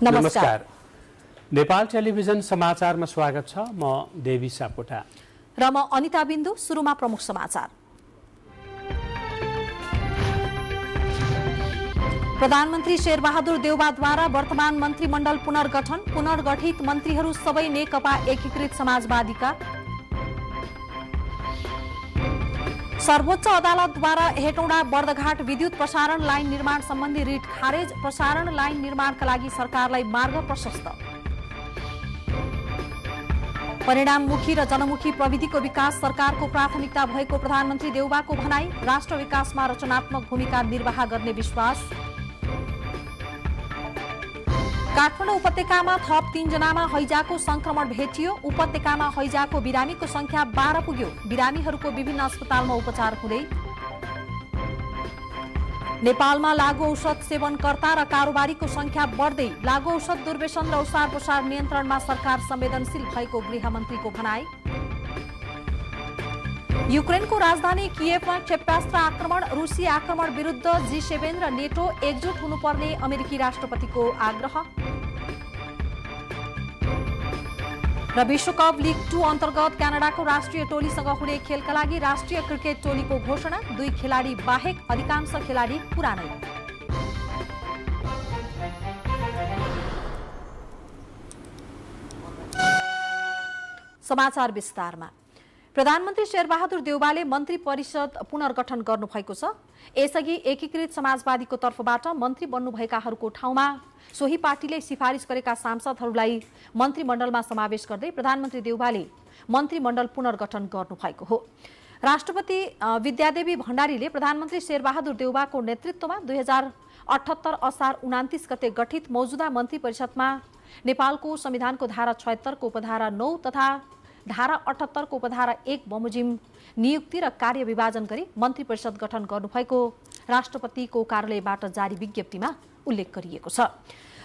नमस्कार। नेपाल टेलिभिजन समाचारमा स्वागत छ। म देवी सापकोटा र म अनिता बिन्दु। सुरुमा प्रमुख समाचार। प्रधानमन्त्री शेरबहादुर देउवाद्वारा वर्तमान मन्त्रीमण्डल पुनर्गठित मन्त्रीहरू सबै नेकपा एकीकृत समाजवादीका। सर्वोच्च अदालतद्वारा हेटौँडा बर्दघाट विद्युत प्रसारण लाइन निर्माण सम्बन्धी रिट खारेज। प्रसारण लाइन निर्माणका लागि सरकारलाई मार्ग प्रशस्त। परिणाममुखी र जनमुखी प्रविधिको विकास सरकारको प्राथमिकता भएको प्रधानमन्त्री देउवाको भनाई। राष्ट्र विकासमा रचनात्मक भूमिका निर्वाह गर्ने विश्वास। काठमाडौँ उपत्यकामा थप 3 जनामा हैजाको संक्रमण भेटियो। उपत्यकामा हैजाको बिरामीको संख्या 12 पुग्यो। बिरामीहरूको विभिन्न अस्पतालमा उपचार हुँदै। नेपालमा लागू औषध सेवनकर्ता र कारोबारीको संख्या बढ्दै। लागू औषध दुर्व्यसन र ओसार प्रसार नियन्त्रणमा सरकार संवेदनशील भएको गृहमन्त्रीको भनाई। युक्रेनको राजधानी कियेभमा क्षेप्यास्त्र आक्रमण। रुसी आक्रमण विरुद्ध G7 र नेटो एकजुट हुनुपर्ने अमेरिकी राष्ट्रपतिको आग्रह। र विश्वकप लिग 2 अन्तर्गत क्यानाडाको राष्ट्रिय टोलीसँग हुने खेलका लागि राष्ट्रिय क्रिकेट टोलीको घोषणा। 2 खेलाडी बाहेक अधिकांश खेलाडी पुरानै। समाचार विस्तारमा। प्रधानमन्त्री शेरबहादुर देउवाले मन्त्री परिषद पुनर्गठन गर्नुभएको छ। यसअघि एकीकृत समाजवादीको तर्फबाट मन्त्री बन्नुभएकाहरूको ठाउँमा सोही पार्टीले सिफारिस गरेका सांसदहरूलाई मन्त्रीमण्डलमा समावेश गर्दै प्रधानमन्त्री देउवाले मन्त्रीमण्डल पुनर्गठन गर्नुभएको हो। राष्ट्रपति विद्यादेवी भण्डारीले प्रधानमन्त्री शेरबहादुर देउवाको नेतृत्वमा 2078 असार 29 गते गठित मौजुदा मन्त्री परिषदमा नेपालको संविधानको धारा 76 को उपधारा 9 तथा धारा 78 को उपधारा 1 बमोजिम नियुक्ति र कार्य विभाजन गरी मन्त्री परिषद गठन गर्नुभएको राष्ट्रपतिको कार्यालयबाट जारी विज्ञप्तिमा उल्लेख गरिएको छ।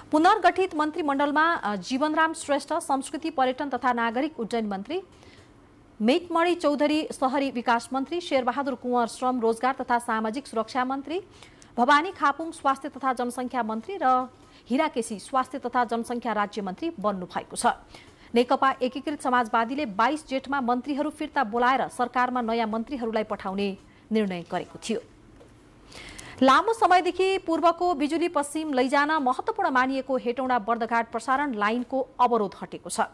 पुनर्गठित मन्त्रीमण्डलमा जीवनराम श्रेष्ठ संस्कृति पर्यटन तथा नागरिक उड्डयन मन्त्री, मेघमणि चौधरी शहरी विकास मन्त्री, शेरबहादुर कुँवर श्रम रोजगार तथा सामाजिक सुरक्षा मन्त्री, भवानी खापुङ स्वास्थ्य तथा जनसङ्ख्या मन्त्री र हिरा केसी स्वास्थ्य तथा जनसङ्ख्या राज्य मन्त्री बन्नु भएको छ। नेकपा एकीकृत समाजवादीले 22 जेठमा मन्त्रीहरू फिर्ता बोलाएर सरकारमा नयाँ मन्त्रीहरूलाई पठाउने निर्णय गरेको थियो। लामो समयदेखि पूर्वको बिजुली पश्चिम लैजान महत्त्वपूर्ण मानिएको हेटौँडा बर्दघाट प्रसारण लाइनको अवरोध हटेको छ।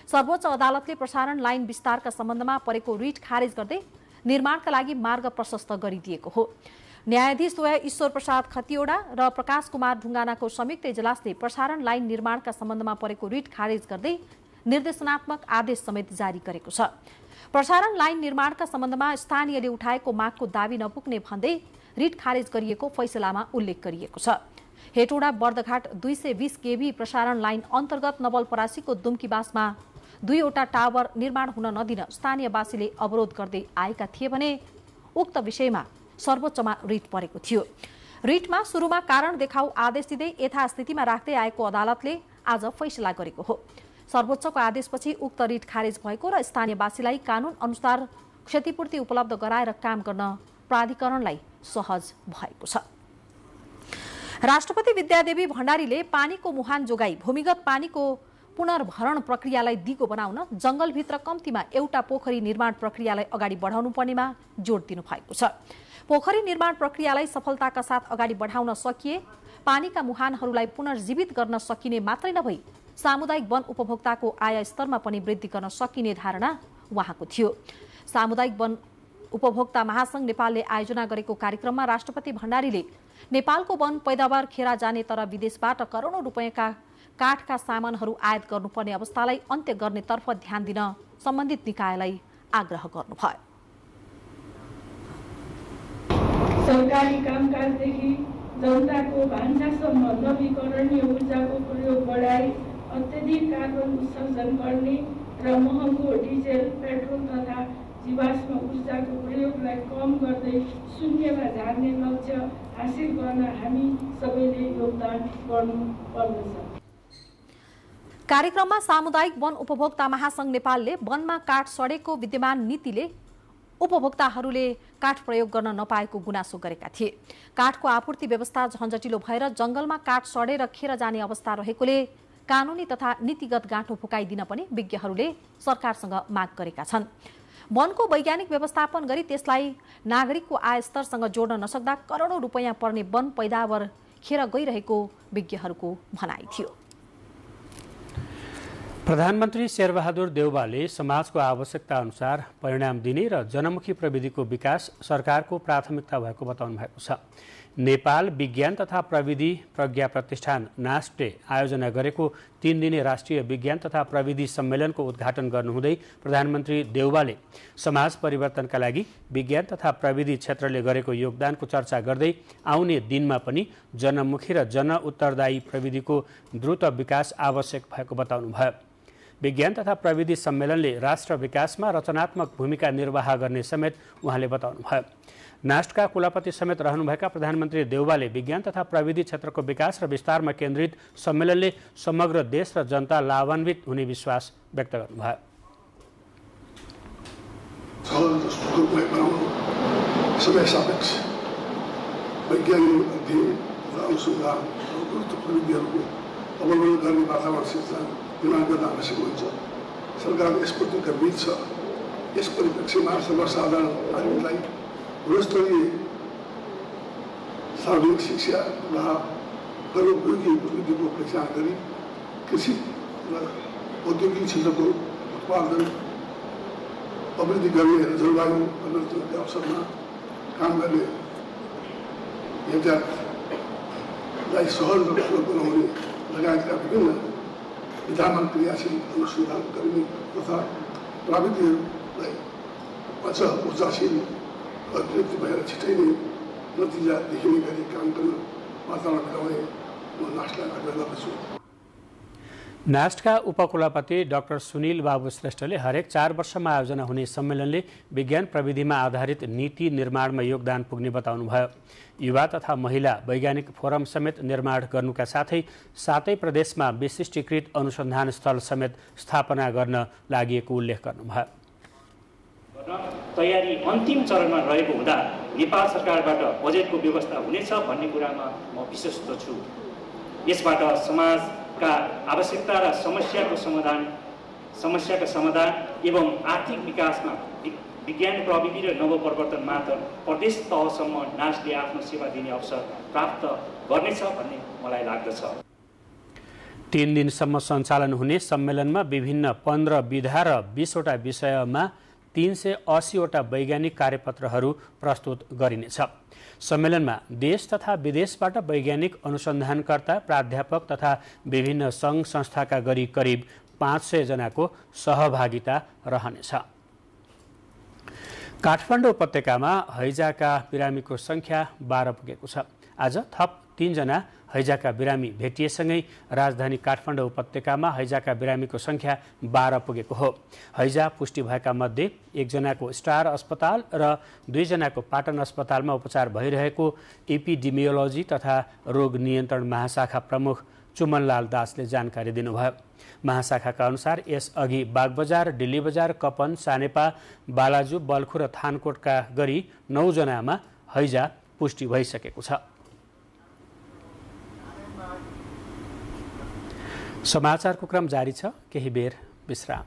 सर्वोच्च अदालतले प्रसारण लाइन विस्तारका सम्बन्धमा परेको रिट खारेज गर्दै निर्माणका लागि मार्ग प्रशस्त गरिदिएको हो। न्यायाधीश द्वय ईश्वर प्रसाद खतिवडा र प्रकाश कुमार ढुङ्गानाको संयुक्त इजलासले प्रसारण लाइन निर्माणका सम्बन्धमा परेको रिट खारेज गर्दै निर्देशनात्मक आदेश समेत जारी गरेको छ। प्रसारण लाइन निर्माणका सम्बन्धमा स्थानीयले उठाएको मागको दाबी नपुग्ने भन्दै रिट खारेज गरिएको फैसलामा उल्लेख गरिएको छ। हेटौँडा बर्दघाट 220 केभी प्रसारण लाइन अन्तर्गत नवलपरासीको दुम्कीबासमा 2वटा टावर निर्माण हुन नदिन स्थानीयवासीले अवरोध गर्दै आएका थिए भने उक्त विषयमा सर्वोच्चमा रिट परेको थियो। रिटमा सुरुमा कारण देखाउ आदेश दिँदै यथास्थितिमा राख्दै आएको अदालतले आज फैसला गरेको हो। सर्वोच्चको आदेशपछि उक्त रिट खारेज भएको र स्थानीयवासीलाई कानून अनुसार क्षतिपूर्ति उपलब्ध गराएर काम गर्न प्राधिकरणलाई सहज भएको छ। राष्ट्रपति विद्यादेवी भण्डारीले पानीको मुहान जोगाई भूमिगत पानीको पुनर्भरण प्रक्रियालाई दिगो बनाउन जंगलभित्र कम्तीमा एउटा पोखरी निर्माण प्रक्रियालाई अगाडि बढाउनु पर्नेमा जोड दिनु भएको छ। पोखरी निर्माण प्रक्रियालाई सफलताका साथ अगाडि बढाउन सकिए पानीका मुहानहरूलाई पुनर्जीवित गर्न सकिने मात्रै नभई सामुदायिक वन उपभोक्ताको आय स्तरमा पनि वृद्धि गर्न सकिने धारणा उहाँको थियो। सामुदायिक वन उपभोक्ता महासंघ नेपालले आयोजना गरेको कार्यक्रममा राष्ट्रपति भण्डारीले नेपालको वन पैदावार खेरा जाने तर विदेशबाट करोडौं रुपैयाँका काठका सामानहरू आयात गर्नुपर्ने अवस्थालाई अन्त्य गर्नेतर्फ ध्यान दिन सम्बन्धित निकायलाई आग्रह गर्नुभयो। सरकारी कामकाजदेखि जनताको भान्सासम्म नवीकरणीय ऊर्जाको प्रयोग बढाई अत्यधिक कार्बन उत्सर्जन गर्ने र महँगो डिजेल पेट्रोल तथा जीवाश्म ऊर्जाको प्रयोगलाई कम गर्दै शून्यमा झार्ने लक्ष्य हासिल गर्न हामी सबैले योगदान गर्नुपर्दछ। कार्यक्रममा सामुदायिक वन उपभोक्ता महासंघ नेपालले वनमा काठ सडेको विद्यमान नीतिले उपभोक्ताहरूले काठ प्रयोग गर्न नपाएको गुनासो गरेका थिए। काठको आपूर्ति व्यवस्था झन्झटिलो भएर जंगलमा काठ सडेर खेर जाने अवस्था रहेकोले कानूनी तथा नीतिगत गाँठो फुकाइदिन पनि विज्ञहरूले सरकारसँग माग गरेका छन्। वनको वैज्ञानिक व्यवस्थापन गरी त्यसलाई नागरिकको आय स्तरसँग जोड्न नसक्दा करोडौं रुपैयाँ पर्ने वन पैदावार खेर गइरहेको विज्ञहरूको भनाइ थियो। प्रधानमन्त्री शेरबहादुर देउवाले समाजको आवश्यकता अनुसार परिणाम दिने र जनमुखी प्रविधिको विकास सरकारको प्राथमिकता भएको बताउनु भएको छ। नेपाल विज्ञान तथा प्रविधि प्रज्ञा प्रतिष्ठान नास्टले आयोजना गरेको 3 दिने राष्ट्रिय विज्ञान तथा प्रविधि सम्मेलनको उद्घाटन गर्नुहुँदै प्रधानमन्त्री देउवाले समाज परिवर्तनका लागि विज्ञान तथा प्रविधि क्षेत्रले गरेको योगदानको चर्चा गर्दै आउने दिनमा पनि जनमुखी र जन उत्तरदायी प्रविधिको द्रुत विकास आवश्यक भएको बताउनुभयो। विज्ञान तथा प्रविधि सम्मेलनले राष्ट्र विकासमा रचनात्मक भूमिका निर्वाह गर्ने समेत उहाँले बताउनुभयो। नास्टका कुलपति समेत रहनुभएका प्रधानमन्त्री देउवाले विज्ञान तथा प्रविधि क्षेत्रको विकास र विस्तारमा केन्द्रित सम्मेलनले समग्र देश र जनता लाभान्वित हुने विश्वास व्यक्त गर्नुभयो। समय सापेक्ष वैज्ञानिक अध्ययन र अनुसन्धान र गुरुत्व प्रविधिहरूको अवलम्बन गर्ने वातावरण सिर्जना निर्माण गर्न आवश्यक हुन्छ। सरकार यस प्रतिका बीच छ। यस परिप्रेक्ष्यमा सर्वसाधारण नागरिकलाई गुणस्तरीय सार्वजनिक शिक्षा र गर्भोपयोगी प्रविधिको प्रचार गरी कृषि र औद्योगिक क्षेत्रको उत्पादन अभिवृद्धि गर्ने र जलवायु परिवर्तनका अवसरमा काम गर्ने यातायातलाई सहज र सुलभ बनाउने लगायतका विभिन्न विधानमा क्रियाशील अनुसन्धान गर्ने तथा प्रविधिहरूलाई अझ ऊर्जाशील अतिरिक्त भएर छिटै नै नतिजा देखिने गरी काम गर्न वातावरण बनाउने म नास्टलाई आग्रह गर्दछु। नास्टका उपकुलपति डाक्टर सुनिल बाबु श्रेष्ठले हरेक 4 वर्षमा आयोजना हुने सम्मेलनले विज्ञान प्रविधिमा आधारित नीति निर्माणमा योगदान पुग्ने बताउनुभयो। युवा तथा महिला वैज्ञानिक फोरम समेत निर्माण गर्नुका साथै प्रदेशमा विशिष्टीकृत अनुसन्धान स्थल समेत स्थापना गर्न लागि उल्लेख गर्नुभयो। तयारी अन्तिम चरणमा रहेको हुँदा नेपाल सरकारबाट बजेटको व्यवस्था हुनेछ भन्ने कुरामा म विश्वस्त छु। यसबाट समाजका आवश्यकता र समस्याका समाधान एवं आर्थिक विकासमा विज्ञान प्रविधि र नवप्रवर्तन मात्र प्रदेश तहसम्म नास्टले आफ्नो सेवा दिने अवसर प्राप्त गर्नेछ भन्ने मलाई लाग्दछ। 3 दिनसम्म सञ्चालन हुने सम्मेलनमा विभिन्न 15 विधा र 20 वटा विषयमा 380 वटा वैज्ञानिक कार्यपत्रहरू प्रस्तुत गरिनेछ। सम्मेलनमा देश तथा विदेशबाट वैज्ञानिक अनुसन्धानकर्ता, प्राध्यापक तथा विभिन्न सङ्घ संस्थाका गरी करिब 500 जनाको सहभागिता रहनेछ। काठमाडौँ उपत्यकामा हैजाका बिरामीको संख्या 12 पुगेको छ। आज थप 3 जना हैजाका बिरामी भेटिएसँगै राजधानी काठमाडौँ उपत्यकामा हैजाका बिरामीको संख्या 12 पुगेको हो। हैजा पुष्टि भएका मध्ये 1 जनाको स्टार अस्पताल र 2 जनाको पाटन अस्पतालमा उपचार भइरहेको एपिडेमियोलोजी तथा रोग नियन्त्रण महाशाखा प्रमुख चुमनलाल दासले जानकारी दिनुभयो। महाशाखाका अनुसार यसअघि बागबजार, दिल्ली बजार, कपन, सानेपा, बालाजु, बल्खु र थानकोटका गरी 9 जनामा हैजा पुष्टि भइसकेको छ। समाचारको क्रम जारी छ। केही बेर विश्राम।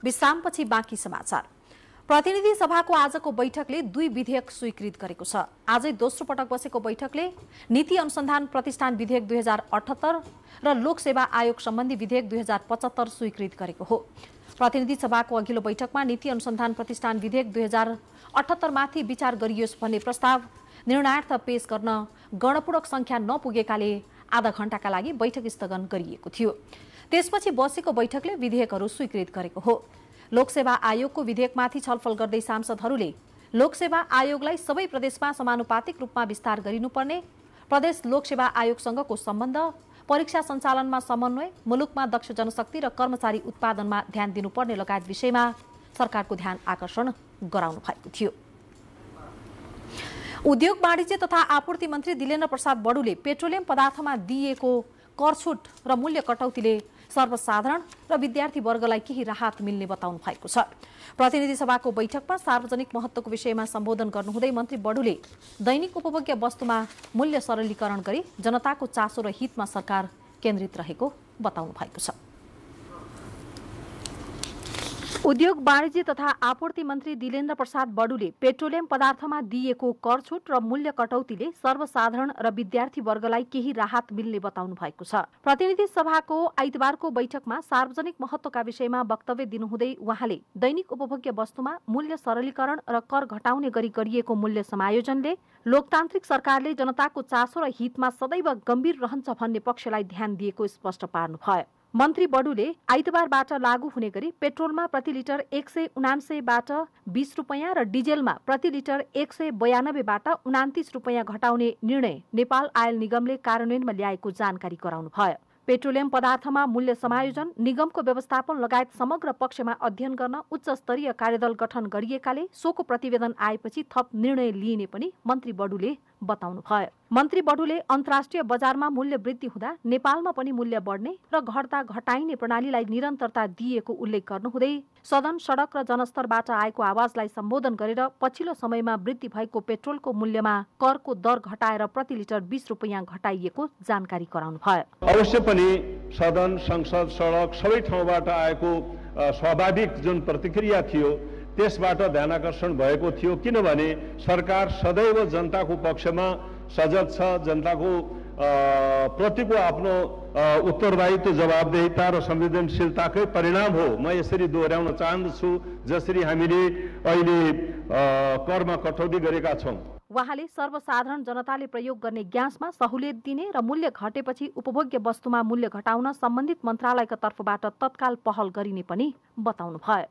विश्रामपछि बाँकी समाचार। प्रतिनिधि सभाको आजको बैठकले 2 विधेयक स्वीकृत गरेको छ। आजै दोस्रो पटक बसेको बैठकले नीति अनुसन्धान प्रतिष्ठान विधेयक 2078 र लोकसेवा आयोग सम्बन्धी विधेयक 2075 स्वीकृत गरेको हो। प्रतिनिधि सभाको अघिल्लो बैठकमा नीति अनुसन्धान प्रतिष्ठान विधेयक 2078 माथि विचार गरियोस् भन्ने प्रस्ताव निर्णयार्थ पेश गर्न गणपूरक संख्या नपुगेकाले आधा घण्टाका लागि बैठक स्थगन गरिएको थियो। त्यसपछि बसेको बैठकले विधेयकहरू स्वीकृत गरेको हो। लोकसेवा आयोगको विधेयकमाथि छलफल गर्दै सांसदहरूले लोकसेवा आयोगलाई सबै प्रदेशमा समानुपातिक रूपमा विस्तार गरिनुपर्ने, प्रदेश लोकसेवा आयोगसँगको सम्बन्ध, परीक्षा सञ्चालनमा समन्वय, मुलुकमा दक्ष जनशक्ति र कर्मचारी उत्पादनमा ध्यान दिनुपर्ने लगायत विषयमा सरकारको ध्यान आकर्षण गराउनु भएको थियो। उद्योग वाणिज्य तथा आपूर्ति मन्त्री दिलेन्द्र प्रसाद बडुले पेट्रोलियम पदार्थमा दिइएको करछुट र मूल्य कटौतीले सर्वसाधारण र विद्यार्थी वर्गलाई केही राहत मिल्ने बताउनु भएको छ। प्रतिनिधि सभाको बैठकमा सार्वजनिक महत्त्वको विषयमा सम्बोधन गर्नुहुँदै मन्त्री बडुले दैनिक उपभोग्य वस्तुमा मूल्य सरलीकरण गरी जनताको चासो र हितमा सरकार केन्द्रित रहेको बताउनु भएको छ। उद्योग वाणिज्य तथा आपूर्ति मन्त्री दिलेन्द्र प्रसाद बडुले पेट्रोलियम पदार्थमा दिइएको कर छुट र मूल्य कटौतीले सर्वसाधारण र विद्यार्थी वर्गलाई केही राहत मिल्ने बताउनु भएको छ। प्रतिनिधि सभाको आइतबारको बैठकमा सार्वजनिक महत्त्वका विषयमा वक्तव्य दिनुहुँदै उहाँले दैनिक उपभोग्य वस्तुमा मूल्य सरलीकरण र कर घटाउने गरी गरिएको मूल्य समायोजनले लोकतान्त्रिक सरकारले जनताको चासो र हितमा सदैव गम्भीर रहन्छ भन्ने पक्षलाई ध्यान दिएको स्पष्ट पार्नुभयो। मन्त्री बडुले आइतबारबाट लागू हुने गरी पेट्रोलमा प्रति लिटर 179 बाट 20 रुपैयाँ र डिजेलमा प्रति लिटर 192 बाट 29 रुपैयाँ घटाउने निर्णय नेपाल आयल निगमले कार्यान्वयनमा ल्याएको जानकारी गराउनुभयो। पेट्रोलियम पदार्थमा मूल्य समायोजन, निगमको व्यवस्थापन लगायत समग्र पक्षमा अध्ययन गर्न उच्च स्तरीय कार्यदल गठन गरिएकाले सोको प्रतिवेदन आएपछि थप निर्णय लिइने पनि मन्त्री बडुले बताउनुभयो। मन्त्री बडुले अन्तर्राष्ट्रिय बजारमा मूल्य वृद्धि हुँदा नेपालमा पनि मूल्य बढ्ने र घट्दा घटाइने प्रणालीलाई निरन्तरता दिएको उल्लेख गर्नुहुँदै सदन, सडक र जनस्तरबाट आएको आवाजलाई सम्बोधन गरेर पछिल्लो समयमा वृद्धि भएको पेट्रोलको मूल्यमा करको दर घटाएर प्रति लिटर 20 रुपैयाँ घटाइएको जानकारी गराउनुभयो। अवश्य पनि सदन, संसद, सडक सबै ठाउँबाट आएको स्वाभाविक जुन प्रतिक्रिया थियो त्यसबाट ध्यानाकर्षण भएको थियो, किनभने सरकार सदैव जनताको पक्षमा सजग छ। जनताको प्रतिको आफ्नो उत्तरदायित्व, जवाबदेहिता र संवेदनशीलताकै परिणाम हो। म यसरी दोहोर्याउन चाहन्छु जसरी हामीले अहिले करमा कटौती गरेका छौँ। उहाँले सर्वसाधारण जनताले प्रयोग गर्ने ग्यासमा सहुलियत दिने र मूल्य घटेपछि उपभोग्य वस्तुमा मूल्य घटाउन सम्बन्धित मन्त्रालयका तर्फबाट तत्काल पहल गरिने पनि बताउनुभयो।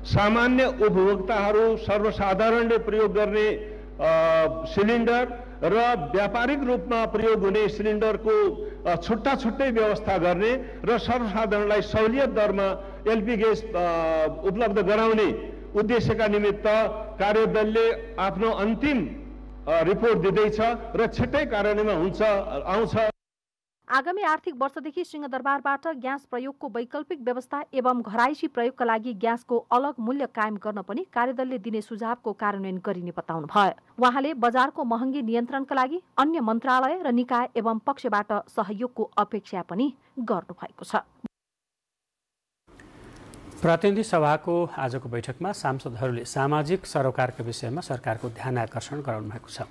सामान्य उपभोक्ताहरू, सर्वसाधारणले प्रयोग गर्ने सिलिन्डर र व्यापारिक रूपमा प्रयोग हुने सिलिन्डरको छुट्टा छुट्टै व्यवस्था गर्ने र सर्वसाधारणलाई सहुलियत दरमा एलपी ग्यास उपलब्ध गराउने उद्देश्यका निमित्त कार्यदलले आफ्नो अन्तिम रिपोर्ट दिँदैछ र छिट्टै कार्यान्वयनमा आउँछ। आगामी आर्थिक वर्षदेखि सिंहदरबारबाट ग्यास प्रयोगको वैकल्पिक व्यवस्था एवं घराइसी प्रयोगका लागि ग्यासको अलग मूल्य कायम गर्न पनि कार्यदलले दिने सुझावको कार्यान्वयन गरिने बताउनु भयो। उहाँले बजारको महँगी नियन्त्रणका लागि अन्य मन्त्रालय र निकाय एवं पक्षबाट सहयोगको अपेक्षा पनि गर्नुभएको छ। प्रतिनिधि सभाको आजको बैठकमा सांसदहरूले सामाजिक सरोकारका विषयमा सरकारको ध्यान आकर्षण गराउनु भएको छ।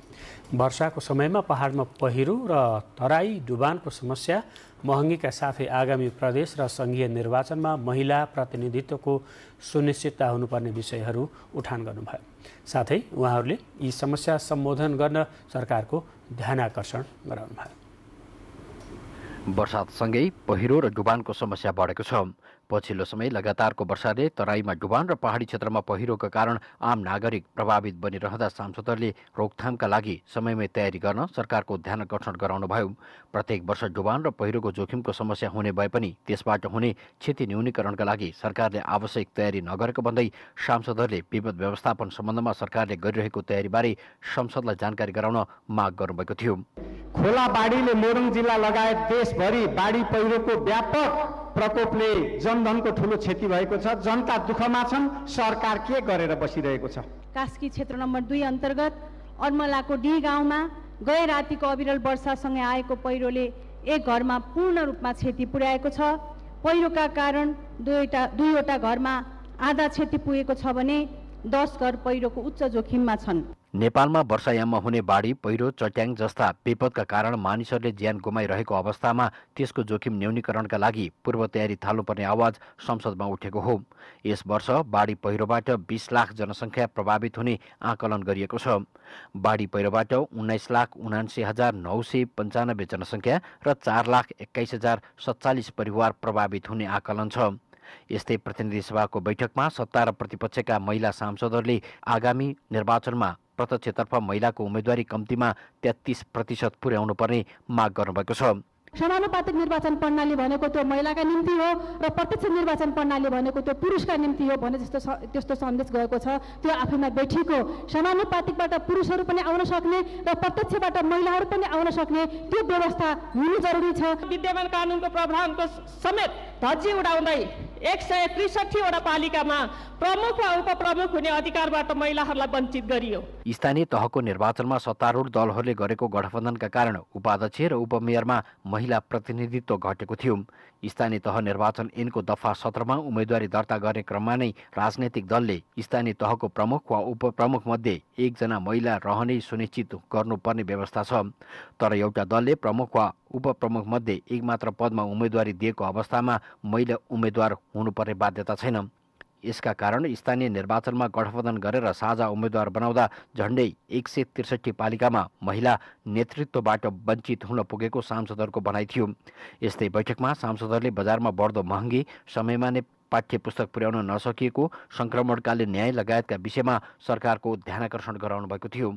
वर्षाको समयमा पहाडमा पहिरो र तराई डुबानको समस्या, महँगीका साथै आगामी प्रदेश र संघीय निर्वाचनमा महिला प्रतिनिधित्वको सुनिश्चितता हुनुपर्ने विषयहरू उठान गर्नुभयो। साथै उहाँहरूले यी समस्या सम्बोधन गर्न सरकारको ध्यान आकर्षण गराउनुभयो। वर्षासँगै पहिरो र डुबानको समस्या बढेको छ। पछिल्लो समय लगातारको वर्षाले तराईमा डुबान र पहाडी क्षेत्रमा पहिरोका कारण आम नागरिक प्रभावित बनिरहँदा सांसदहरूले रोकथामका लागि समयमै तयारी गर्न सरकारको ध्यान आकर्षण गराउनुभयो। प्रत्येक वर्ष डुबान र पहिरोको जोखिमको समस्या हुने भए पनि त्यसबाट हुने क्षति न्यूनीकरणका लागि सरकारले आवश्यक तयारी नगरेको भन्दै सांसदहरूले विपद व्यवस्थापन सम्बन्धमा सरकारले गरिरहेको तयारीबारे संसदलाई जानकारी गराउन माग गर्नुभएको थियो। खोला बाढीले मोरङ जिल्ला लगायत देशभरि बाढी पहिरोको व्यापक प्रकोपले जनधनको ठूलो क्षति भएको छ। जनता दुःखमा छन्, सरकार के गरेर बसिरहेको छ? कास्की क्षेत्र नम्बर 2 अन्तर्गत अर्मलाको डी गाउँमा गए रातिको अविरल वर्षासँगै आएको पहिरोले एक घरमा पूर्ण रूपमा क्षति पुर्याएको छ। पहिरोका कारण दुईवटा घरमा आधा क्षति पुगेको छ भने 10 घर पहिरोको उच्च जोखिममा छन्। नेपालमा वर्षायाममा हुने बाढी, पहिरो, चट्याङ जस्ता विपदका कारण मानिसहरूले ज्यान गुमाइरहेको अवस्थामा त्यसको जोखिम न्यूनीकरणका लागि पूर्व तयारी थाल्नुपर्ने आवाज संसदमा उठेको हो। यस वर्ष बाढी पहिरोबाट 20 लाख जनसङ्ख्या प्रभावित हुने आकलन गरिएको छ। बाढी पहिरोबाट 19,79,995 जनसङ्ख्या र 4,21,047 परिवार प्रभावित हुने आकलन छ। यस्तै प्रतिनिधि सभाको बैठकमा सत्ता र प्रतिपक्षका महिला सांसदहरूले आगामी निर्वाचनमा प्रत्यक्षतर्फ महिलाको उम्मेदवारी कम्तीमा 33% पुर्याउनु पर्ने माग गर्नुभएको छ। समानुपातिक निर्वाचन प्रणाली भनेको त्यो महिलाका निम्ति हो र प्रत्यक्ष निर्वाचन प्रणाली भनेको त्यो पुरुषका निम्ति हो भने त्यस्तो सन्देश गएको छ। त्यो आफैमा बेठिक हो। समानुपातिकबाट पुरुषहरू पनि आउन सक्ने र प्रत्यक्षबाट महिलाहरू पनि आउन सक्ने त्यो व्यवस्था हुनु जरुरी छ। विद्यमान कानुनको प्रावधानको समेत धज्जी उडाउँदै 163 वटा पालिकामा प्रमुख वा उपप्रमुख हुने अधिकारबाट महिलाहरूलाई वञ्चित गरियो। स्थानीय तहको निर्वाचनमा सत्तारूढ दलहरूले गरेको गठबन्धनका कारण उपाध्यक्ष र उपमेयरमा महिला प्रतिनिधित्व घटेको थियो। स्थानीय तह निर्वाचन ऐनको दफा 17 मा उम्मेदवारी दर्ता गर्ने क्रममा नै राजनैतिक दलले स्थानीय तहको प्रमुख वा उपप्रमुख मध्ये एकजना महिला रहने सुनिश्चित गर्नुपर्ने व्यवस्था छ। तर एउटा दलले प्रमुख वा उपप्रमुख मध्ये एक मात्र पदमा उम्मेदवारी दिएको अवस्थामा महिला उम्मेद्वार हुनुपर्ने बाध्यता छैन। यसका कारण स्थानीय निर्वाचनमा गठबन्धन गरेर साझा उम्मेद्वार बनाउँदा झण्डै 163 पालिकामा महिला नेतृत्वबाट वञ्चित हुन पुगेको सांसदहरूको भनाइ थियो। यस्तै बैठकमा सांसदहरूले बजारमा बढ्दो महँगी, समयमा नै पाठ्य पुस्तक पुर्याउन नसकिएको, संक्रमणकालीन न्याय लगायतका विषयमा सरकारको ध्यानाकर्षण गराउनु भएको थियो।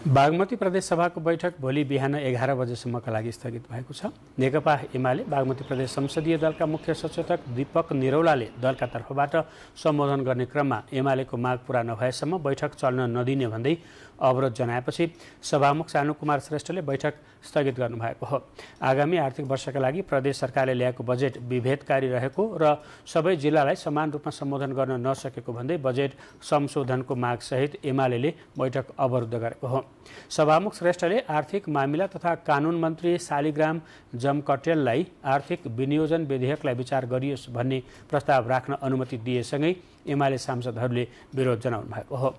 बागमती प्रदेशसभाको बैठक भोलि बिहान 11 बजेसम्मका लागि स्थगित भएको छ। नेकपा एमाले बागमती प्रदेश संसदीय दलका मुख्य सचेतक दीपक निरौलाले दलका तर्फबाट सम्बोधन गर्ने क्रममा एमालेको माग पूरा नभएसम्म बैठक चल्न नदिने भन्दै अवरोध जनाएपछि सभामुख सानुकुमार श्रेष्ठले बैठक स्थगित गर्नुभएको हो। आगामी आर्थिक वर्षका लागि प्रदेश सरकारले ल्याएको बजेट विभेदकारी रहेको र सबै जिल्लालाई समान रूपमा सम्बोधन गर्न नसकेको भन्दै बजेट संशोधनको मागसहित एमालेले बैठक अवरुद्ध गरेको हो। सभामुख श्रेष्ठले आर्थिक मामिला तथा कानुन मन्त्री शालिग्राम जमकटेललाई आर्थिक विनियोजन विधेयकलाई विचार गरियोस् भन्ने प्रस्ताव राख्न अनुमति दिएसँगै एमाले सांसदहरूले विरोध जनाउनु भएको हो।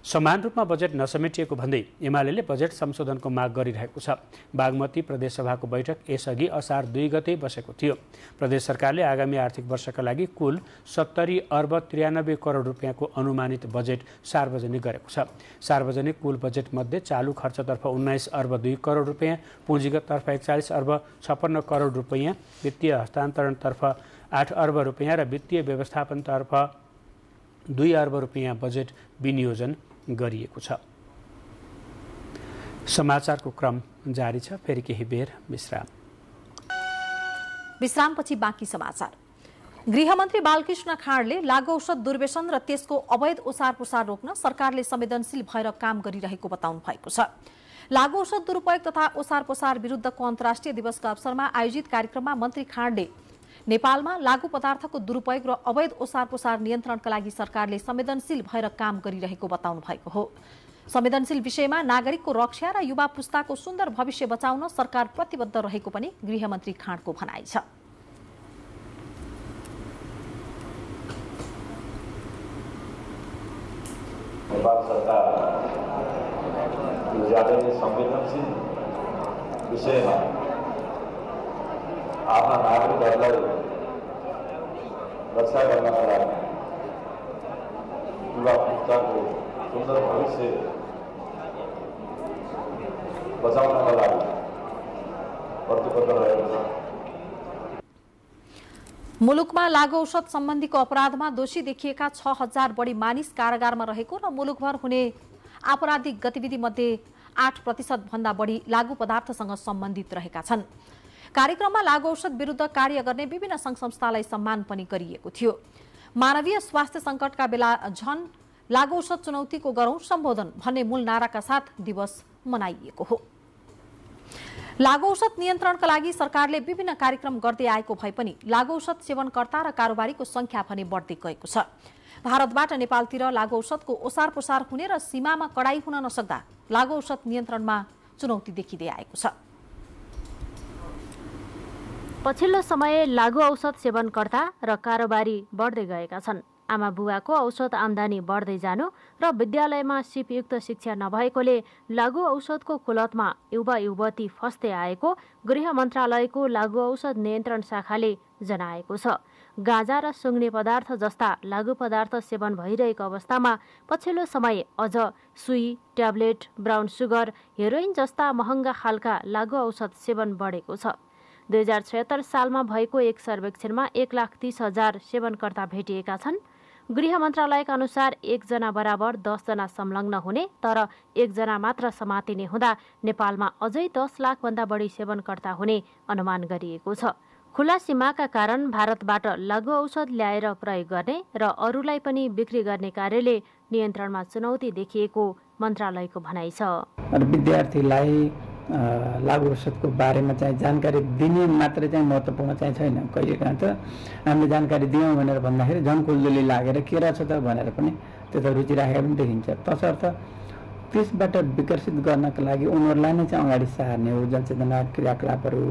समान रूपमा बजेट नसमेटिएको भन्दै एमालेले बजेट संशोधनको माग गरिरहेको छ। बागमती प्रदेशसभाको बैठक यसअघि असार 2 गते बसेको थियो। प्रदेश सरकारले आगामी आर्थिक वर्षका लागि कुल 70 अर्ब 93 करोड रुपियाँको अनुमानित बजेट सार्वजनिक गरेको छ। सार्वजनिक कुल बजेट मध्ये चालु खर्चतर्फ 19 अर्ब 2 करोड रुपियाँ, पुँजीगततर्फ 41 अर्ब 56 करोड रुपियाँ, वित्तीय हस्तान्तरणतर्फ 8 अर्ब रुपियाँ र वित्तीय व्यवस्थापनतर्फ 2 अर्ब रुपियाँ बजेट विनियोजन गरिएको छ। समाचारको क्रम जारी छ। फेरि केही बेर विश्रामपछि बाँकी समाचार। गृहमन्त्री बालकृष्ण खाँडले लागु औषध दुर्व्यसन र त्यसको अवैध ओसार पुसार रोक्न सरकारले संवेदनशील भएर काम गरिरहेको बताउनु भएको छ। लागु औषध दुरुपयोग तथा ओसार पुसार विरुद्धको अन्तर्राष्ट्रिय दिवसका अवसरमा आयोजित कार्यक्रममा मन्त्री खाँडले नेपालमा लागु पदार्थको दुरुपयोग र अवैध ओसार पुसार नियन्त्रणका लागि सरकारले संवेदनशील भएर काम गरिरहेको बताउनु भएको हो। संवेदनशील विषयमा नागरिकको रक्षा र युवा पुस्ताको सुन्दर भविष्य बचाउन सरकार प्रतिबद्ध रहेको पनि गृहमन्त्री खाँडको भनाइ छ। नेपाल सरकार ज्यादै नै संवेदनशील विषयमा आफ्ना नागरिकहरूलाई रक्षा गर्नका लागि युवा पुस्ताको सुन्दर भविष्य बचाउनका लागि प्रतिबद्ध रहेको छ। मुलुकमा लागु औषध सम्बन्धीको अपराधमा दोषी देखिएका 6000 बढी मानिस कारागारमा रहेको र मुलुकभर हुने आपराधिक गतिविधि मध्ये 8% भन्दा बढी लागु पदार्थसँग सम्बन्धित रहेका छन्। कार्यक्रममा लागु औषध विरुद्ध कार्य गर्ने विभिन्न संघ संस्थालाई सम्मान पनि गरिएको थियो। मानवीय स्वास्थ्य संकटका बेला झन लागु औषध चुनौतीको गरौं सम्बोधन भन्ने मूल नाराका साथ दिवस मनाइएको हो। लागु औषध नियन्त्रणका लागि सरकारले विभिन्न कार्यक्रम गर्दै आएको भए पनि लागु औषध सेवनकर्ता र कारोबारीको संख्या भने बढ्दै गएको छ। भारतबाट नेपालतिर लागु औषधको ओसार पुसार हुने र सीमामा कडाई हुन नसक्दा लागु औषध नियन्त्रणमा चुनौती देखिँदै आएको छ। पछिल्लो समय लागु औषध सेवनकर्ता र कारोबारी बढ्दै गएका छन्। आमा बुवाको औषध आम्दानी बढ्दै जानु र विद्यालयमा सिपयुक्त शिक्षा नभएकोले लागु औषधको कुलतमा युवा युवती फस्दै आएको गृह मन्त्रालयको लागु औषध नियन्त्रण शाखाले जनाएको छ। गाँजा र सुँग्ने पदार्थ जस्ता लागु पदार्थ सेवन भइरहेको अवस्थामा पछिल्लो समय अझ सुई, ट्याब्लेट, ब्राउन सुगर, हेरोइन जस्ता महँगा खालका लागु औषध सेवन बढेको छ। 2076 सालमा भएको एक सर्वेक्षणमा 1,30,000 सेवनकर्ता भेटिएका छन्। गृह मन्त्रालयका अनुसार 1 जना बराबर 10 जना संलग्न हुने तर 1 जना मात्र समातिने हुँदा नेपालमा अझै 10 लाखभन्दा बढी सेवनकर्ता हुने अनुमान गरिएको छ। खुला सीमाका कारण भारतबाट लागु औषध ल्याएर प्रयोग गर्ने र अरूलाई पनि बिक्री गर्ने कार्यले नियन्त्रणमा चुनौती देखिएको मन्त्रालयको भनाइ छ। विद्यार्थीलाई लागु औषधको बारेमा चाहिँ जानकारी दिने मात्रै चाहिँ महत्त्वपूर्ण चाहिँ छैन। कहिलेकाहीँ त हामीले जानकारी दियौँ भनेर भन्दाखेरि झन् कुल्दुली लागेर के रहेछ त भनेर पनि त्यता रुचि राखेको पनि देखिन्छ। तसर्थ त्यसबाट विकसित गर्नका लागि उनीहरूलाई नै चाहिँ अगाडि सार्ने हो, जनचेतना क्रियाकलापहरू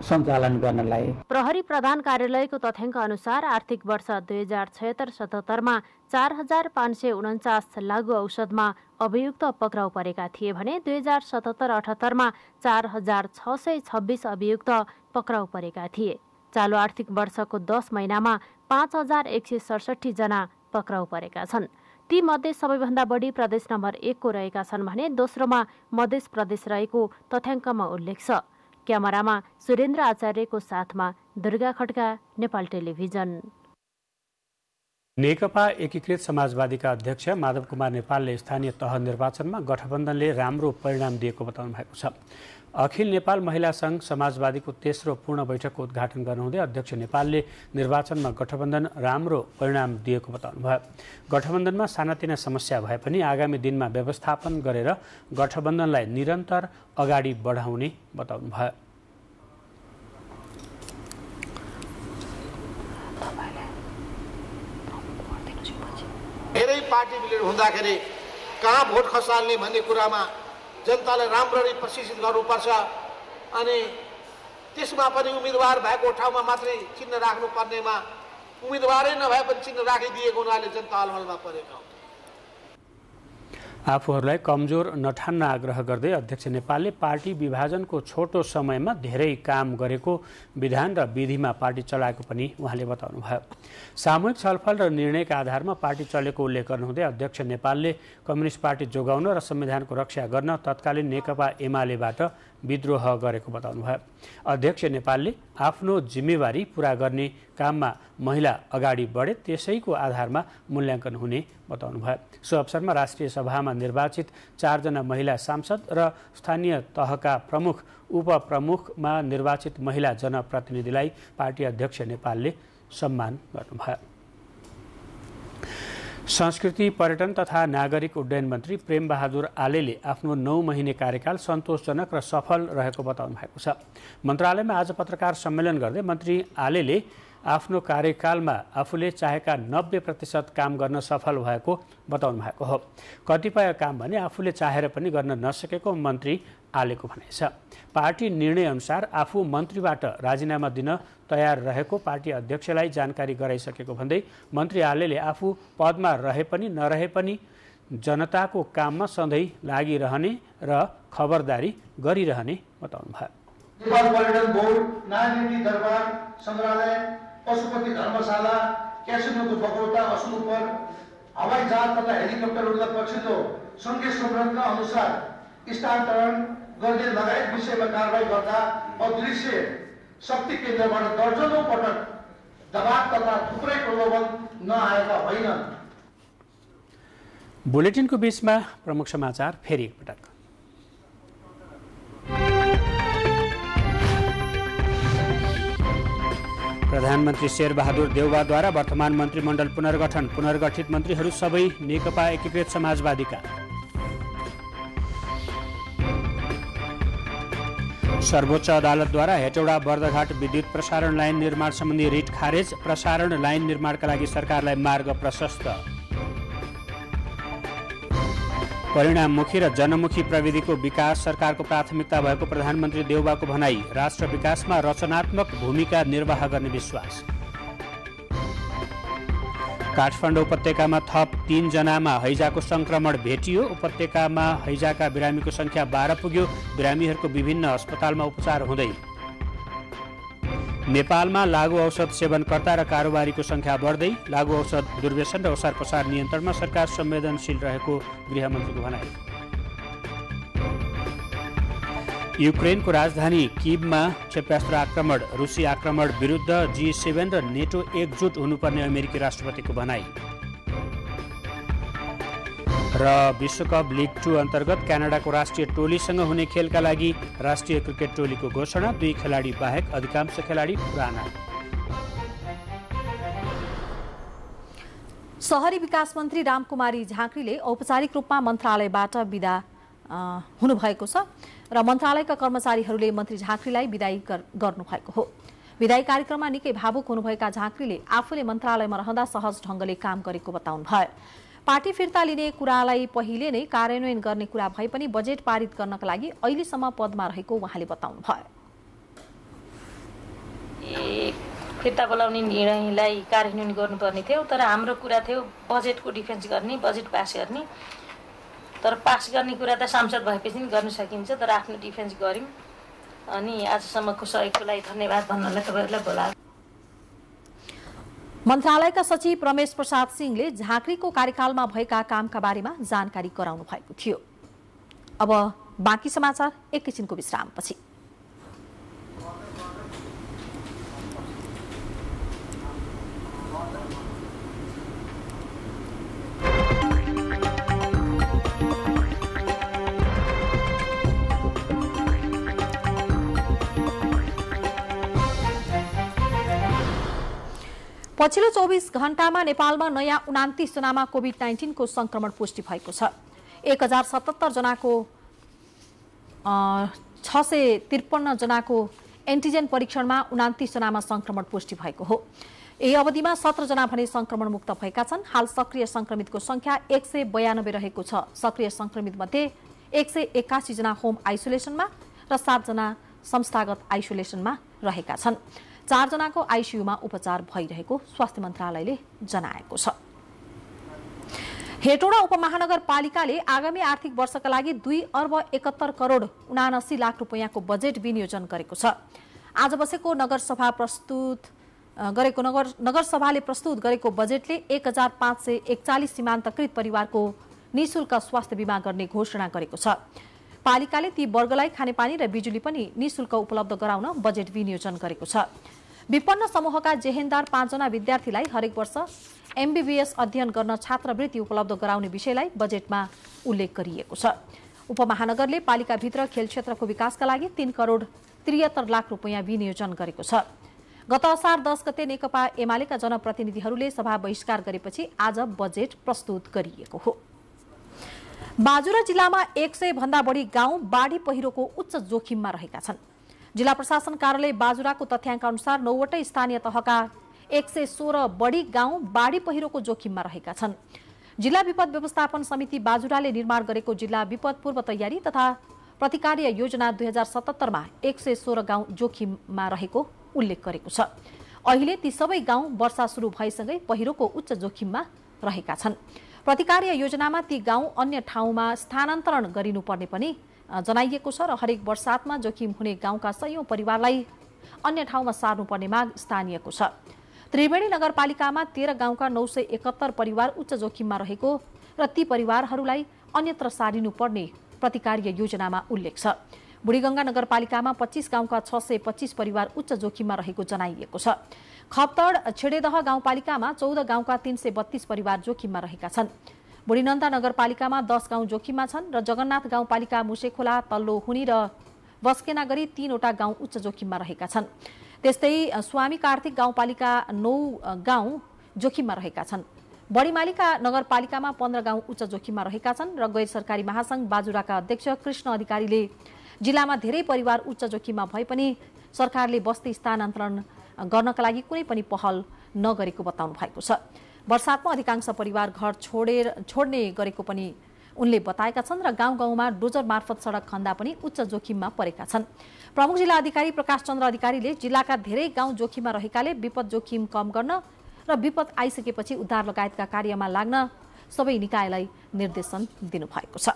सञ्चालन गर्नलाई। प्रहरी प्रधान कार्यालयको तथ्याङ्क अनुसार आर्थिक वर्ष 2076-77 मा 4549 लागु औषधमा अभियुक्त पक्राउ परेका थिए भने 2077-78 मा 4626 अभियुक्त पक्राउ परेका थिए। चालु आर्थिक वर्षको 10 महिनामा 5167 जना पक्राउ परेका छन्। ती मध्ये सबैभन्दा बढी प्रदेश नम्बर 1 को रहेका छन् भने दोस्रोमा मध्य प्रदेश रहेको तथ्याङ्कमा उल्लेख छ। क्यामेरामा सुरेन्द्र आचार्यको साथमा दुर्गा खड्का, नेपाल टेलिभिजन। नेकपा एकीकृत समाजवादीका अध्यक्ष माधव कुमार नेपालले स्थानीय तह निर्वाचनमा गठबन्धनले राम्रो परिणाम दिएको बताउनु भएको छ। अखिल नेपाल महिला सङ्घ समाजवादीको तेस्रो पूर्ण बैठकको उद्घाटन गर्नुहुँदै अध्यक्ष नेपालले निर्वाचनमा गठबन्धन राम्रो परिणाम दिएको बताउनुभयो। गठबन्धनमा सानातिना समस्या भए पनि आगामी दिनमा व्यवस्थापन गरेर गठबन्धनलाई निरन्तर अगाडि बढाउने बताउनुभयो। धेरै पार्टी बिलिड हुँदाखेरि कहाँ भोट खसाल्ने भन्ने कुरामा जनतालाई राम्ररी प्रशिक्षित गर्नुपर्छ अनि त्यसमा पनि उम्मेदवार भएको ठाउँमा मात्रै चिन्ह राख्नुपर्नेमा उम्मेदवारै नभए पनि चिन्ह राखिदिएको हुनाले जनता अलमलमा परेका हुन्। आफूहरूलाई कमजोर नठान्न आग्रह गर्दै अध्यक्ष नेपालले पार्टी विभाजनको छोटो समयमा धेरै काम गरेको विधान र विधिमा पार्टी चलाएको पनि उहाँले बताउनुभयो। सामूहिक छलफल र निर्णयका आधारमा पार्टी चलेको उल्लेख गर्नुहुँदै अध्यक्ष नेपालले कम्युनिस्ट पार्टी जोगाउन र संविधानको रक्षा गर्न तत्कालीन नेकपा एमालेबाट विद्रोह गरेको बताउनुभयो। अध्यक्ष नेपालले आफ्नो जिम्मेवारी पूरा गर्ने काममा महिला अगाडि बढे त्यसैको आधारमा मूल्याङ्कन हुने बताउनुभयो। सो अवसरमा राष्ट्रिय सभामा निर्वाचित 4 जना महिला सांसद र स्थानीय तहका प्रमुख उपप्रमुखमा निर्वाचित महिला जनप्रतिनिधिलाई पार्टी अध्यक्ष नेपालले सम्मान गर्नुभयो। संस्कृति पर्यटन तथा नागरिक उड्डयन मन्त्री प्रेम बहादुर आलेले आफ्नो 9 महिने कार्यकाल सन्तोषजनक र सफल रहेको बताउनु भएको छ। मन्त्रालयमा आज पत्रकार सम्मेलन गर्दै मन्त्री आलेले आफ्नो कार्यकालमा आफूले चाहेका 90% काम गर्न सफल भएको बताउनु भएको हो। कतिपय काम भने आफूले चाहेर पनि गर्न नसकेको मन्त्री आलेको भनाइ छ। पार्टी निर्णय अनुसार आफू मन्त्रीबाट राजीनामा दिन तयार रहेको पार्टी अध्यक्षलाई जानकारी गराइसकेको भन्दै मन्त्री आलेले आफू पदमा रहे पनि नरहे पनि जनताको काममा सधैँ लागिरहने र खबरदारी गरिरहने बताउनुभयो। नेपाल पर्यटन बोर्ड, नागरिक दरबार संग्रहालय, पशुपति धर्मशाला, क्यासिनोको बगौटा असुपर, हवाई जहाज तथा हेलिकप्टरहरूलाई पछिल्लो सङ्घीय संरचना अनुसार स्थानान्तरण गर्ने लगायत विषयमा कारबाही गर्दा अदृश्य शक्ति केन्द्रबाट दर्जनौं पटक दबाव तथा थुप्रै प्रलोभन नआएका होइनन्। बुलेटिनको बीचमा प्रमुख समाचार फेरि एकपटक। प्रधानमन्त्री शेरबहादुर देउवाद्वारा वर्तमान मन्त्रीमण्डल पुनर्गठन, पुनर्गठित मन्त्रीहरू सबै नेकपा एकीकृत समाजवादीका। सर्वोच्च अदालतद्वारा हेटौडा बर्दघाट विद्युत प्रसारण लाइन निर्माण सम्बन्धी रिट खारेज, प्रसारण लाइन निर्माणका लागि सरकारलाई मार्ग प्रशस्त। परिणाममुखी र जनमुखी प्रविधिको विकास सरकारको प्राथमिकता भएको प्रधानमन्त्री देउवाको भनाई, राष्ट्र विकासमा रचनात्मक भूमिका निर्वाह गर्ने विश्वास। काठमाडौँ उपत्यकामा थप 3 जनामा हैजाको संक्रमण भेटियो। उपत्यकामा हैजाका बिरामीको संख्या 12 पुग्यो। बिरामीहरूको विभिन्न अस्पतालमा उपचार हुँदै। नेपालमा लागु औषध सेवनकर्ता र कारोबारीको संख्या बढ्दै। लागु औषध दुर्व्यसन र ओसार पसार नियन्त्रणमा सरकार संवेदनशील रहेको गृहमन्त्रीको भनाई। युक्रेनको राजधानी किभमा क्षेपणास्त्र आक्रमण, रुसी आक्रमण विरुद्ध G7 र नेटो एकजुट हुनुपर्ने अमेरिकी राष्ट्रपतिको भनाई। र विश्वकप लिग 2 अन्तर्गत क्यानाडाको राष्ट्रिय टोलीसँग हुने खेलका लागि राष्ट्रिय क्रिकेट टोलीको घोषणा। 2 खेलाडी बाहेक अधिकांश खेलाडी पुराना। शहरी विकास मन्त्री रामकुमारी झाँक्रीले औपचारिक रूपमा मन्त्रालयबाट बिदा हुनुभएको छ र मन्त्रालयका कर्मचारीहरूले मन्त्री झाँक्रीलाई बिदाई गर्नुभएको हो। विदाई कार्यक्रममा निकै भावुक हुनुभएका झाँक्रीले आफूले मन्त्रालयमा रहँदा सहज ढङ्गले काम गरेको बताउनु भयो। पार्टी फिर्ता लिने कुरालाई पहिले नै कार्यान्वयन गर्ने कुरा भए पनि बजेट पारित गर्नका लागि अहिलेसम्म पदमा रहेको उहाँले बताउनु भयो। फिर्ता बोलाउने निर्णयलाई कार्यान्वयन गर्नुपर्ने थियो, तर हाम्रो कुरा थियो बजेटको डिफेन्स गर्ने, बजेट पास गर्ने। तर पास गर्ने कुरा त सांसद भएपछि नि गर्न सकिन्छ, तर आफ्नो डिफेन्स गऱ्यौँ। अनि आजसम्मको सहयोगको लागि धन्यवाद भन्नलाई तपाईँहरूलाई बोलाएको। मन्त्रालयका सचिव रमेश प्रसाद सिंहले झाँक्रीको कार्यकालमा भएका कामका बारेमा जानकारी गराउनु भएको थियो। अब बाँकी समाचार एकैछिनको विश्रामपछि। पछिल्लो 24 घण्टामा नेपालमा नयाँ 29 जनामा कोभिड-19 को संक्रमण पुष्टि भएको छ। 1077 जनाको 653 जनाको एन्टिजेन परीक्षणमा 29 जनामा संक्रमण पुष्टि भएको हो। यही अवधिमा 17 जना भने संक्रमण मुक्त भएका छन्। हाल सक्रिय संक्रमितको संख्या 192 रहेको छ। सक्रिय संक्रमित मध्ये 181 जना होम आइसोलेसनमा र 7 जना संस्थागत आइसोलेसनमा रहेका छन्। 4 जनाको आइसियुमा उपचार भइरहेको स्वास्थ्य मन्त्रालयले जनाएको छ। हेटौडा उपमहानगरपालिकाले आगामी आर्थिक वर्षका लागि 2 अर्ब 71 करोड 79 लाख रुपैयाँको बजेट विनियोजन गरेको छ। आज बसेको नगरसभाले प्रस्तुत गरेको बजेटले 1541 सीमान्तकृत परिवारको निःशुल्क स्वास्थ्य बीमा गर्ने घोषणा गरेको छ। पालिकाले ती वर्गलाई खानेपानी र बिजुली पनि निःशुल्क उपलब्ध गराउन बजेट विनियोजन गरेको छ। विपन्न समूहका जेहेन्दार 5 जना विद्यार्थीलाई हरेक वर्ष MBBS अध्ययन गर्न छात्रवृत्ति उपलब्ध गराउने विषयलाई बजेटमा उल्लेख गरिएको छ। उपमहानगरले पालिकाभित्र खेल क्षेत्रको विकासका लागि 3 करोड 73 लाख रुपैयाँ विनियोजन गरेको छ। गत असार 10 गते नेकपा एमालेका जनप्रतिनिधिहरूले सभा बहिष्कार गरेपछि आज बजेट प्रस्तुत गरिएको हो। बाजुरा जिल्लामा 100 भन्दा बढी गाउँ बाढी पहिरोको उच्च जोखिममा रहेका छन्। जिल्ला प्रशासन कार्यालय बाजुराको तथ्याङ्क अनुसार 9 वटै स्थानीय तहका 116 बढी गाउँ बाढी पहिरोको जोखिममा रहेका छन्। जिल्ला विपद व्यवस्थापन समिति बाजुराले निर्माण गरेको जिल्ला विपद पूर्व तयारी तथा प्रतिकार्य योजना 2077 मा 116 गाउँ जोखिममा रहेको उल्लेख गरेको छ। अहिले ती सबै गाउँ वर्षा सुरु भएसँगै पहिरोको उच्च जोखिममा रहेका छन्। प्रतिकार्य योजनामा ती गाउँ अन्य ठाउँमा स्थानान्तरण गरिनुपर्ने पनि जनाइएको छ र हरेक वर्षातमा जोखिम हुने गाउँका सयौं परिवारलाई अन्य ठाउँमा सार्नुपर्ने माग स्थानीयको छ। त्रिवेणी नगरपालिकामा 13 गाउँका 971 परिवार उच्च जोखिममा रहेको र ती परिवारहरूलाई अन्यत्र सारिनुपर्ने प्रतिकार्य योजनामा उल्लेख छ। बुढीगंगा नगरपालिकामा 25 गाउँका 625 परिवार उच्च जोखिममा रहेको जनाइएको छ। खप्तड छेडेदह गाउँपालिकामा 14 गाउँका 332 परिवार जोखिममा रहेका छन्। बुढीनन्दा नगरपालिकामा 10 गाउँ जोखिममा छन् र जगन्नाथ गाउँपालिका मुसेखोला तल्लो हुनी र बस्केना गरी 3 वटा गाउँ उच्च जोखिममा रहेका छन्। त्यस्तै स्वामी कार्तिक गाउँपालिका 9 गाउँ जोखिममा रहेका छन्। बढीमालिका नगरपालिकामा 15 गाउँ उच्च जोखिममा रहेका छन् र गैर सरकारी महासंघ बाजुराका अध्यक्ष कृष्ण अधिकारीले जिल्लामा धेरै परिवार उच्च जोखिममा भए पनि सरकारले बस्ती स्थानान्तरण गर्नका लागि कुनै पनि पहल नगरेको बताउनु भएको छ। वर्षातमा अधिकांश परिवार घर छोड्ने गरेको पनि उनले बताएका छन् र गाउँ गाउँमा डोजर मार्फत सडक खन्दा पनि उच्च जोखिममा परेका छन्। प्रमुख जिल्ला अधिकारी प्रकाश चन्द्र अधिकारीले जिल्लाका धेरै गाउँ जोखिममा रहेकाले विपद जोखिम कम गर्न र विपद आइसकेपछि उद्धार लगायतका कार्यमा लाग्न सबै निकायलाई निर्देशन दिनुभएको छ।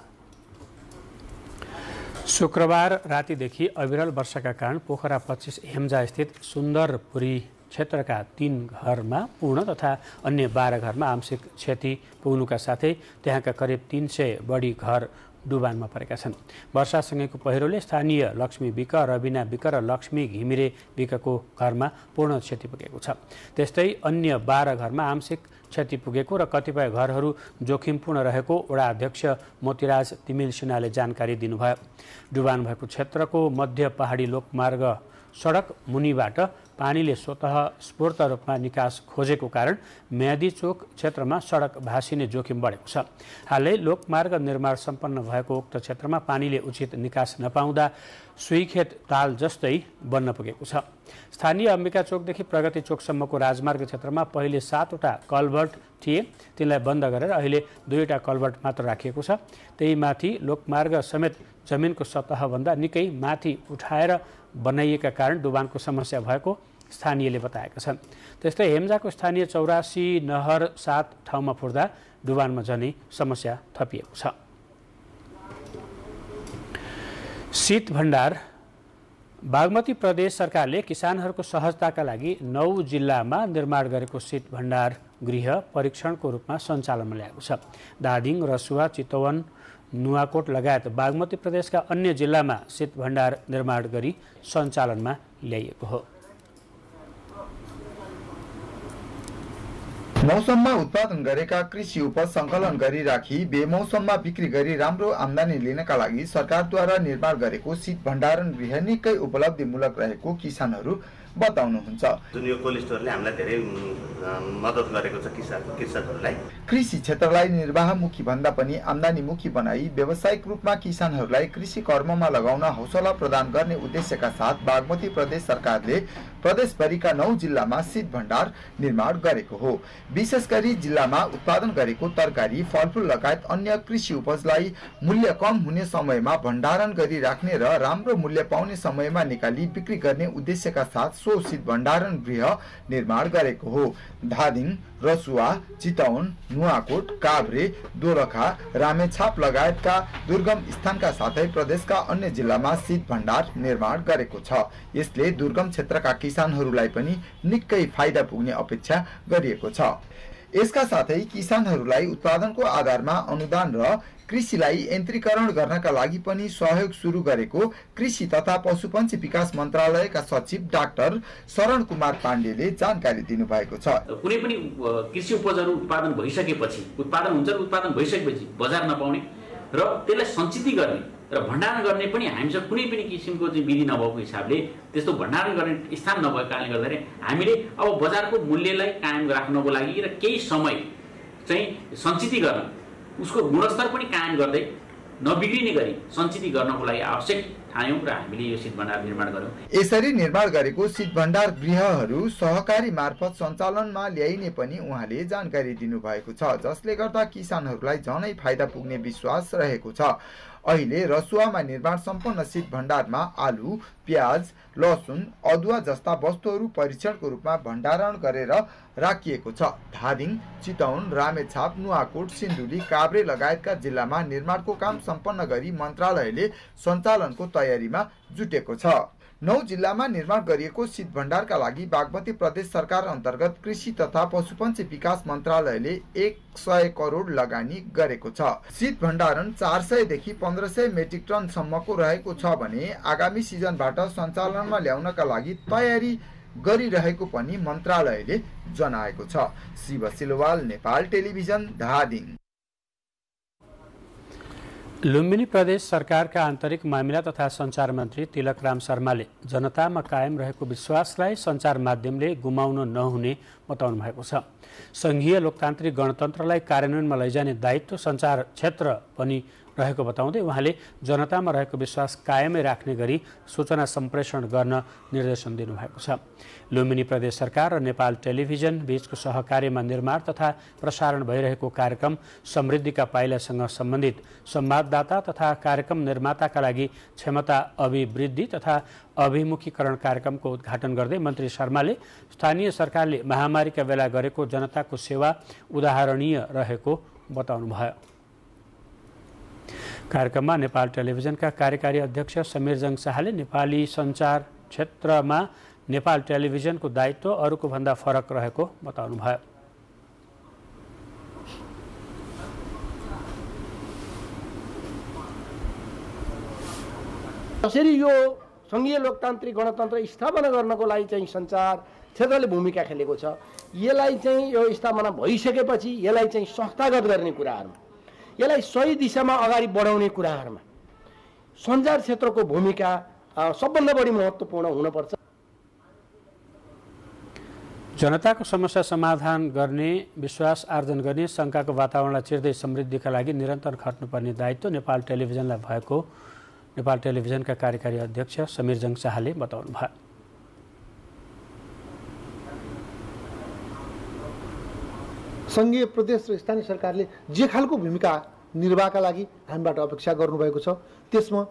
शुक्रबार रातिदेखि अविरल वर्षाका कारण पोखरा 25 हेम्जा स्थित सुन्दरपुरी क्षेत्रका 3 घरमा पूर्ण तथा अन्य 12 घरमा आंशिक क्षति पुग्नुका साथै त्यहाँका करिब 300 बढी घर डुबानमा परेका छन्। वर्षासँगैको पहिरोले स्थानीय लक्ष्मी विक, रबिना विक र लक्ष्मी घिमिरे विकको घरमा पूर्ण क्षति पुगेको छ। त्यस्तै अन्य 12 घरमा आंशिक क्षति पुगेको र कतिपय घरहरू जोखिमपूर्ण रहेको वडा अध्यक्ष मोतीराज तिमिल सिन्हाले जानकारी दिनुभयो। डुबान भएको क्षेत्रको मध्य पहाडी लोकमार्ग सडक मुनिबाट पानीले स्वतः स्फूर्त रूपमा निकास खोजेको कारण म्यादी चोक क्षेत्रमा सडक भासिने जोखिम बढेको छ। हालै लोकमार्ग निर्माण सम्पन्न भएको उक्त क्षेत्रमा पानीले उचित निकास नपाउँदा सुईखेत ताल जस्तै बन्न पुगेको छ। स्थानीय अम्बिका चोकदेखि प्रगति चोकसम्मको राजमार्ग क्षेत्रमा पहिले 7 वटा कल्भर्ट थिए, तिनलाई बन्द गरेर अहिले 2 वटा कल्भर्ट मात्र राखिएको छ। त्यही माथि लोकमार्ग समेत जमिनको सतहभन्दा निकै माथि उठाएर बनाइएका कारण डुबानको समस्या भएको स्थानीयले बताएका छन्। त्यस्तै हेम्जाको स्थानीय 84 नहर 7 ठाउँमा फुट्दा डुबानमा झनै समस्या थपिएको छ। शीत भण्डार बागमती प्रदेश सरकारले किसानहरूको सहजताका लागि 9 जिल्लामा निर्माण गरेको शीत भण्डार गृह परीक्षणको रूपमा सञ्चालनमा ल्याएको छ। धादिङ, रसुवा, चितवन, नुवाकोट लगायत बागमती प्रदेशका अन्य जिल्लामा शीत भण्डार निर्माण गरी सञ्चालनमा ल्याइएको हो। मौसममा उत्पादन गरेका कृषि उपज संकलन गरी राखी बेमौसममा बिक्री गरी राम्रो आम्दानी लिनका लागि सरकारद्वारा निर्माण गरेको शीत भण्डारण गृह निकै उपलब्धिमूलक रहेको किसानहरू बताउनुहुन्छ। जुन यो कोल्ड स्टोरले हामीलाई धेरै मद्दत गरेको छ कृषकहरूलाई। कृषि क्षेत्रलाई निर्वाहमुखी भन्दा पनि आम्दानीमुखी बनाई व्यावसायिक रूपमा किसानहरूलाई कृषि कर्ममा लगाउन हौसला प्रदान गर्ने उद्देश्यका साथ बागमती प्रदेश सरकारले प्रदेशभरिका 9 जिल्लामा शीत भण्डार निर्माण गरेको हो। विशेष गरी जिल्लामा उत्पादन गरेको तरकारी, फलफूल लगायत अन्य कृषि उपजलाई मूल्य कम हुने समयमा भण्डारण गरी राख्ने र राम्रो मूल्य पाउने समयमा निकाली बिक्री गर्ने उद्देश्यका साथ सो शीत भण्डारण गृह निर्माण गरेको हो। धादिङ, रसुवा, चितवन, नुवाकोट, काभ्रे, दोलखा, रामेछाप लगायतका दुर्गम स्थानका साथै प्रदेशका अन्य जिल्लामा शीत भण्डार निर्माण गरेको छ। यसले दुर्गम क्षेत्रका किसानहरूलाई पनि निकै फाइदा पुग्ने अपेक्षा गरिएको छ। यसका साथै किसानहरूलाई उत्पादनको आधारमा अनुदान र कृषिलाई यन्त्रीकरण गर्नका लागि पनि सहयोग सुरु गरेको कृषि तथा पशुपन्छी विकास मन्त्रालयका सचिव डाक्टर शरण कुमार पाण्डेले जानकारी दिनुभएको छ। कुनै पनि कृषि उपजहरू उत्पादन भइसकेपछि उत्पादन भइसकेपछि बजार नपाउने र त्यसलाई सञ्चित गर्ने र भण्डारण गर्ने पनि हामीसँग कुनै पनि किसिमको चाहिँ विधि नभएको हिसाबले त्यस्तो भण्डारण गर्ने स्थान नभएको कारणले गर्दाखेरि हामीले अब बजारको मूल्यलाई कायम राख्नको लागि र केही समय चाहिँ सञ्चित गर्न उसको गुणस्तर पनि कायम गर्दै नबिग्रिने गरी सञ्चित गर्नको लागि आवश्यक ठान्यौं र हामीले यो शीत भण्डार निर्माण गर्यौं। यसरी निर्माण गरेको शीत भण्डार गृहहरू सहकारी मार्फत सञ्चालनमा ल्याइने पनि उहाँले जानकारी दिनुभएको छ, जसले गर्दा किसानहरूलाई झनै फाइदा पुग्ने विश्वास रहेको छ। अहिले रसुवामा निर्माण सम्पन्न शीत भण्डारमा आलु, प्याज, लसुन, अदुवा जस्ता वस्तुहरू परीक्षणको रूपमा भण्डारण गरेर राखिएको छ। धादिङ, चितवन, रामेछाप, नुवाकोट, सिन्धुली, काभ्रे लगायतका जिल्लामा निर्माणको काम सम्पन्न गरी मन्त्रालयले सञ्चालनको तयारीमा जुटेको छ। 9 जिल्लामा निर्माण गरिएको शीत भण्डारका लागि बागमती प्रदेश सरकार अन्तर्गत कृषि तथा पशुपन्छी विकास मन्त्रालयले 100 करोड लगानी गरेको छ। शीत भण्डारण 400 देखि 1500 मेट्रिक टन सम्मको रहेको छ भने आगामी सिजनबाट सञ्चालनमा ल्याउनका लागि तयारी गरिरहेको पनि मन्त्रालयले जनाएको छ। शिव सिलवाल, नेपाल टेलिभिजन, धादिङ। लुम्बिनी प्रदेश सरकारका आन्तरिक मामिला तथा सञ्चार मन्त्री तिलकराम शर्माले जनतामा कायम रहेको विश्वासलाई सञ्चार माध्यमले गुमाउन नहुने बताउनु भएको छ। संघीय लोकतान्त्रिक गणतन्त्रलाई कार्यान्वयनमा लैजाने दायित्व सञ्चार क्षेत्र पनि रहेको बताउँदै उहाँले जनतामा रहेको विश्वास कायमै राख्ने गरी सूचना सम्प्रेषण गर्न निर्देशन दिनुभएको छ। लुम्बिनी प्रदेश सरकार र नेपाल टेलिभिजन बीचको सहकार्यमा निर्माण तथा प्रसारण भइरहेको कार्यक्रम समृद्धिका पाइलासँग सम्बन्धित संवाददाता तथा कार्यक्रम निर्माताका लागि क्षमता अभिवृद्धि तथा अभिमुखीकरण कार्यक्रमको उद्घाटन गर्दै मन्त्री शर्माले स्थानीय सरकारले महामारीका बेला गरेको जनताको सेवा उदाहरणीय रहेको बताउनुभयो। कार्यक्रममा नेपाल टेलिभिजनका कार्यकारी अध्यक्ष समीर जङ शाहले नेपाली सञ्चार क्षेत्रमा नेपाल टेलिभिजनको दायित्व अरूको भन्दा फरक रहेको बताउनुभयो। कसरी यो सङ्घीय लोकतान्त्रिक गणतन्त्र स्थापना गर्नको लागि चाहिँ सञ्चार क्षेत्रले भूमिका खेलेको छ, यसलाई चाहिँ यो स्थापना भइसकेपछि यसलाई चाहिँ संस्थागत गर्ने कुराहरूमा, यसलाई सही दिशामा अगाडि बढाउने कुराहरूमा सञ्चार क्षेत्रको भूमिका सबभन्दा बढी महत्त्वपूर्ण हुनुपर्छ। जनताको समस्या समाधान गर्ने, विश्वास आर्जन गर्ने, शङ्काको वातावरणलाई चिर्दै समृद्धिका लागि निरन्तर खट्नुपर्ने दायित्व नेपाल टेलिभिजनलाई भएको नेपाल टेलिभिजनका कार्यकारी अध्यक्ष समीरजङ शाहले बताउनुभयो। सङ्घीय प्रदेश र स्थानीय सरकारले जे खालको भूमिका निर्वाहका लागि हामीबाट अपेक्षा गर्नुभएको छ त्यसमा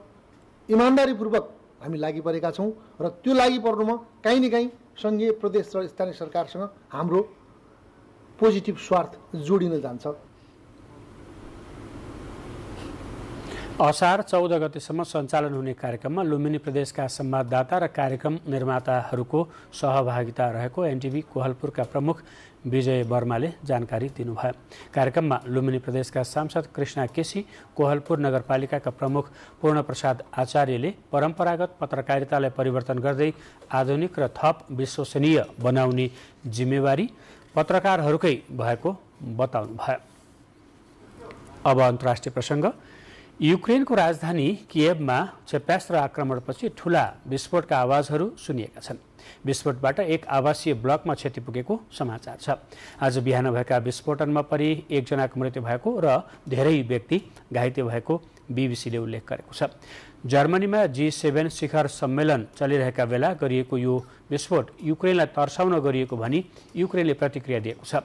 इमान्दारीपूर्वक हामी लागि परेका छौँ र त्यो लागि पर्नुमा काहीँ न काहीँ सङ्घीय प्रदेश र स्थानीय सरकारसँग हाम्रो पोजिटिभ स्वार्थ जोडिन जान्छ। असार 14 गतेसम्म सञ्चालन हुने कार्यक्रममा लुम्बिनी प्रदेशका संवाददाता र कार्यक्रम निर्माताहरूको सहभागिता रहेको एनटिभी कोहलपुरका प्रमुख विजय वर्माले जानकारी दिनुभयो। कार्यक्रममा लुम्बिनी प्रदेशका सांसद कृष्णा केसी, कोहलपुर नगरपालिकाका प्रमुख पूर्णप्रसाद आचार्यले परम्परागत पत्रकारितालाई परिवर्तन गर्दै आधुनिक र थप विश्वसनीय बनाउने जिम्मेवारी पत्रकारहरूकै भएको बताउनुभयो। अब अन्तर्राष्ट्रिय प्रसङ्ग। युक्रेनको राजधानी कियभमा क्षेप्यास्त्र आक्रमणपछि ठूला विस्फोटका आवाजहरू सुनिएका छन्। विस्फोटबाट एक आवासीय ब्लकमा क्षति पुगेको समाचार छ। आज बिहान भएका विस्फोटनमा परि एकजनाको मृत्यु भएको र धेरै व्यक्ति घाइते भएको बीबीसीले उल्लेख गरेको छ। जर्मनीमा G7 शिखर सम्मेलन चलिरहेका बेला गरिएको यो विस्फोट युक्रेनलाई तर्साउन गरिएको भनी युक्रेनले प्रतिक्रिया दिएको छ।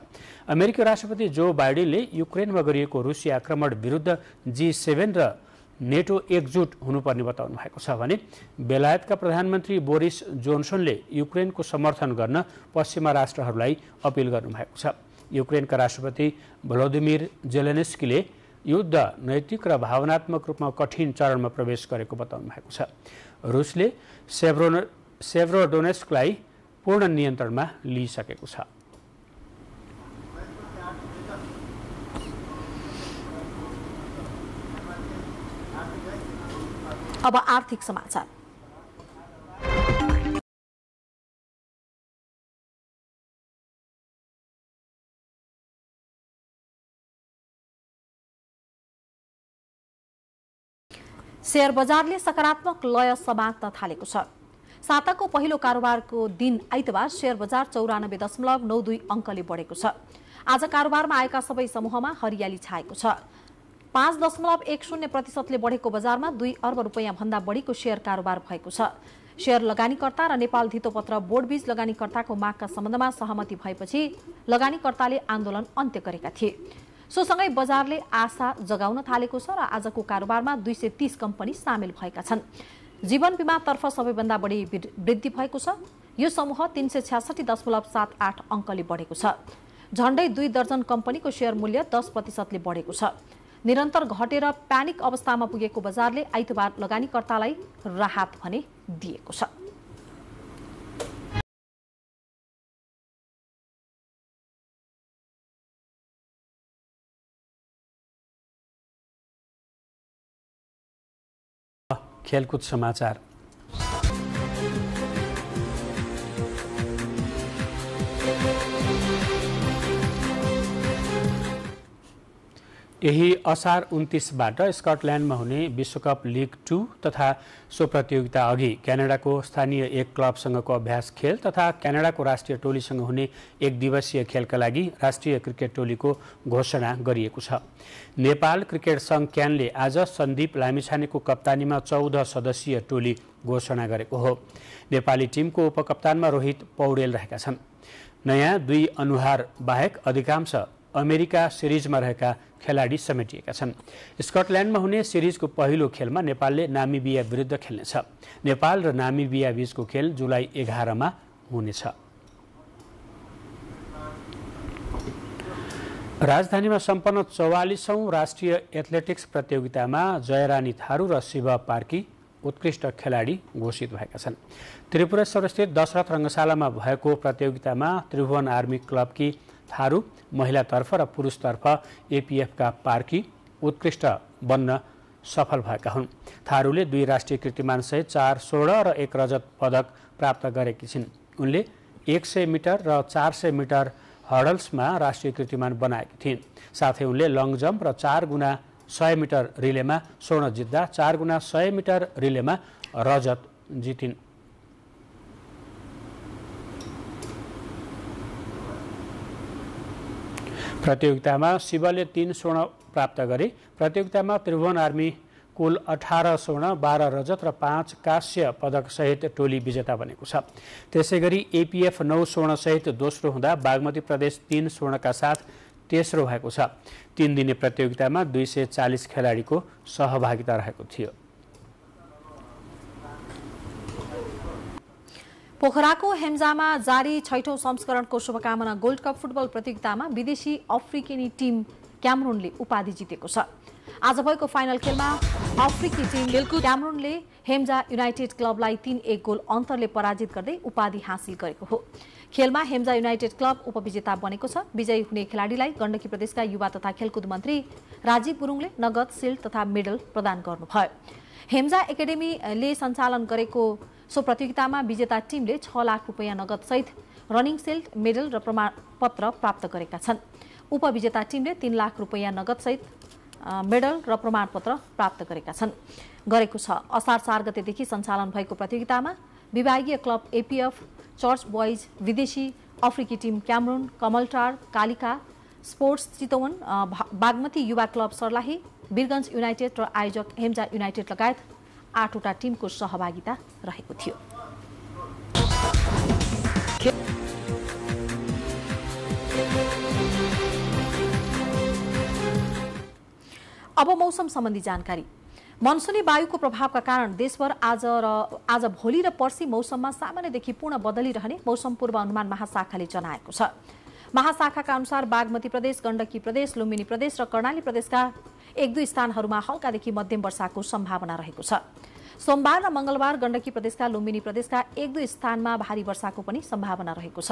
अमेरिकी राष्ट्रपति जो बाइडेनले युक्रेनमा गरिएको रुसी आक्रमण विरुद्ध G7 र नेटो एकजुट हुनुपर्ने बताउनु भएको छ भने बेलायतका प्रधानमन्त्री बोरिस जोन्सनले युक्रेनको समर्थन गर्न पश्चिमा राष्ट्रहरूलाई अपिल गर्नुभएको छ। युक्रेनका राष्ट्रपति भलोदिमिर जेलेन्स्कीले युद्ध नैतिक र भावनात्मक रूपमा कठिन चरणमा प्रवेश गरेको बताउनु भएको छ। रुसले सेभरोडोनेस्कलाई पूर्ण नियन्त्रणमा लिइसकेको छ। अब आर्थिक समाचार। शेयर बजारले सकारात्मक लय समात्न थालेको छ। साताको पहिलो कारोबारको दिन आइतबार शेयर बजार 94.92 अङ्कले बढेको छ। आज कारोबारमा आएका सबै समूहमा हरियाली छाएको छ। 5.10% बढेको बजारमा 2 अर्ब रुपैयाँ भन्दा बढीको शेयर कारोबार भएको छ। शेयर लगानीकर्ता र नेपाल धितोपत्र बोर्डबीच लगानीकर्ताको मागका सम्बन्धमा सहमति भएपछि लगानीकर्ताले आन्दोलन अन्त्य गरेका थिए। सोसँगै बजारले आशा जगाउन थालेको छ र आजको कारोबारमा 230 कम्पनी सामेल भएका छन्। जीवन बीमातर्फ सबैभन्दा बढी वृद्धि भएको छ। यो समूह 366.78 अङ्कले बढेको छ। झण्डै 2 दर्जन कम्पनीको शेयर मूल्य 10% बढेको छ। निरन्तर घटेर प्यानिक अवस्थामा पुगेको बजारले आइतबार लगानीकर्तालाई राहत भने दिएको छ। खेलकुद समाचार। यही असार 29बाट स्कटल्यान्डमा हुने विश्वकप लिग 2 तथा सो प्रतियोगिता अघि क्यानाडाको स्थानीय एक क्लबसँगको अभ्यास खेल तथा क्यानाडाको राष्ट्रिय टोलीसँग हुने एक दिवसीय खेलका लागि राष्ट्रिय क्रिकेट टोलीको घोषणा गरिएको छ। नेपाल क्रिकेट सङ्घ क्यानले आज सन्दीप लामिछानेको कप्तानीमा 14 सदस्यीय टोली घोषणा गरेको हो। नेपाली टिमको उपकप्तानमा रोहित पौडेल रहेका छन्। नयाँ 2 अनुहार बाहेक अधिकांश अमेरिका सिरिजमा रहेका खेलाडी समेटिएका छन्। स्कटल्यान्डमा हुने सिरिजको पहिलो खेलमा नेपालले नामिबिया विरुद्ध खेल्नेछ। नेपाल र नामिबिया बीचको खेल जुलाई 11 मा हुनेछ। राजधानीमा सम्पन्न 44औं राष्ट्रिय एथलेटिक्स प्रतियोगितामा जयरानी थारू र शिव पार्की उत्कृष्ट खेलाडी घोषित भएका छन्। त्रिपुरेश्वरस्थित दशरथ रङ्गशालामा भएको प्रतियोगितामा त्रिभुवन आर्मी क्लबकी थारू महिलातर्फ र पुरुषतर्फ एपीएफका पार्की उत्कृष्ट बन्न सफल भएका हुन्। थारूले 2 राष्ट्रिय कीर्तिमानसहित 4 स्वर्ण र 1 रजत पदक प्राप्त गरेकी छिन्। उनले 100 मिटर र 400 मिटर हर्डल्समा राष्ट्रिय कीर्तिमान बनाएकी थिइन्। साथै उनले लङ जम्प र 4 गुना 100 मिटर रिलेमा स्वर्ण जित्दा 4 गुना 100 मिटर रिलेमा रजत जितिन्। प्रतियोगितामा शिवले 3 स्वर्ण प्राप्त गरे। प्रतियोगितामा त्रिभुवन आर्मी कुल 18 स्वर्ण 12 रजत र 5 कांस्य पदक सहित टोली विजेता बनेको छ। त्यसैगरी एपीएफ 9 स्वर्ण सहित दोस्रो हुँदा बागमती प्रदेश 3 स्वर्णका साथ तेस्रो भएको छ। 3 दिने प्रतियोगितामा 240 खेलाडीको सहभागिता रहेको थियो। पोखराको हेम्जामा जारी 6औं संस्करणको शुभकामना गोल्ड कप फुटबल प्रतियोगितामा विदेशी अफ्रिकी टिम क्यामरूनले उपाधि जितेको छ। आज भएको फाइनल खेलमा अफ्रिकी टिम क्यामरूनले हेम्जा युनाइटेड क्लबलाई 3-1 गोल अन्तरले पराजित गर्दै उपाधि हासिल गरेको हो। खेलमा हेम्जा युनाइटेड क्लब उपविजेता बनेको छ। विजयी हुने खेलाडीलाई गण्डकी प्रदेशका युवा तथा खेलकुद मन्त्री राजीव गुरुङले नगद सिल्ड तथा मेडल प्रदान गर्नुभयो। हेम्जा एकाडेमीले सञ्चालन गरेको सो प्रतियोगितामा विजेता टिमले 6 लाख रुपैयाँ नगद सहित रनिङ सिल्ड, मेडल र प्रमाणपत्र प्राप्त गरेका छन्। उपविजेता टिमले 3 लाख रुपैयाँ नगद सहित मेडल र प्रमाणपत्र प्राप्त गरेको छ। असार 4 गतेदेखि सञ्चालन भएको प्रतियोगितामा विभागीय क्लब एपीएफ, चर्च बोइज, विदेशी अफ्रिकी team Cameroon, Kamaltar, Kalika sports Chitwan, Bagmati युवा क्लब सर्लाही, वीरगञ्ज युनाइटेड र आयोजक हेम्जा युनाइटेड लगायत 8वटा टिमको सहभागिता रहेको थियो। अब मौसम सम्बन्धी जानकारी। मनसुनी वायुको प्रभावका कारण देशभर आज भोलि र पर्सि मौसममा सामान्यदेखि पूर्ण बदली रहने मौसम पूर्वानुमान महाशाखाले जनाएको छ। महाशाखाका अनुसार बागमती प्रदेश, गण्डकी प्रदेश, लुम्बिनी प्रदेश र कर्णाली प्रदेशका 1-2 स्थानहरूमा हल्कादेखि मध्यम वर्षाको सम्भावना रहेको छ। सोमबार र मंगलबार गण्डकी प्रदेशका, लुम्बिनी प्रदेशका 1-2 स्थानमा भारी वर्षाको पनि सम्भावना रहेको छ।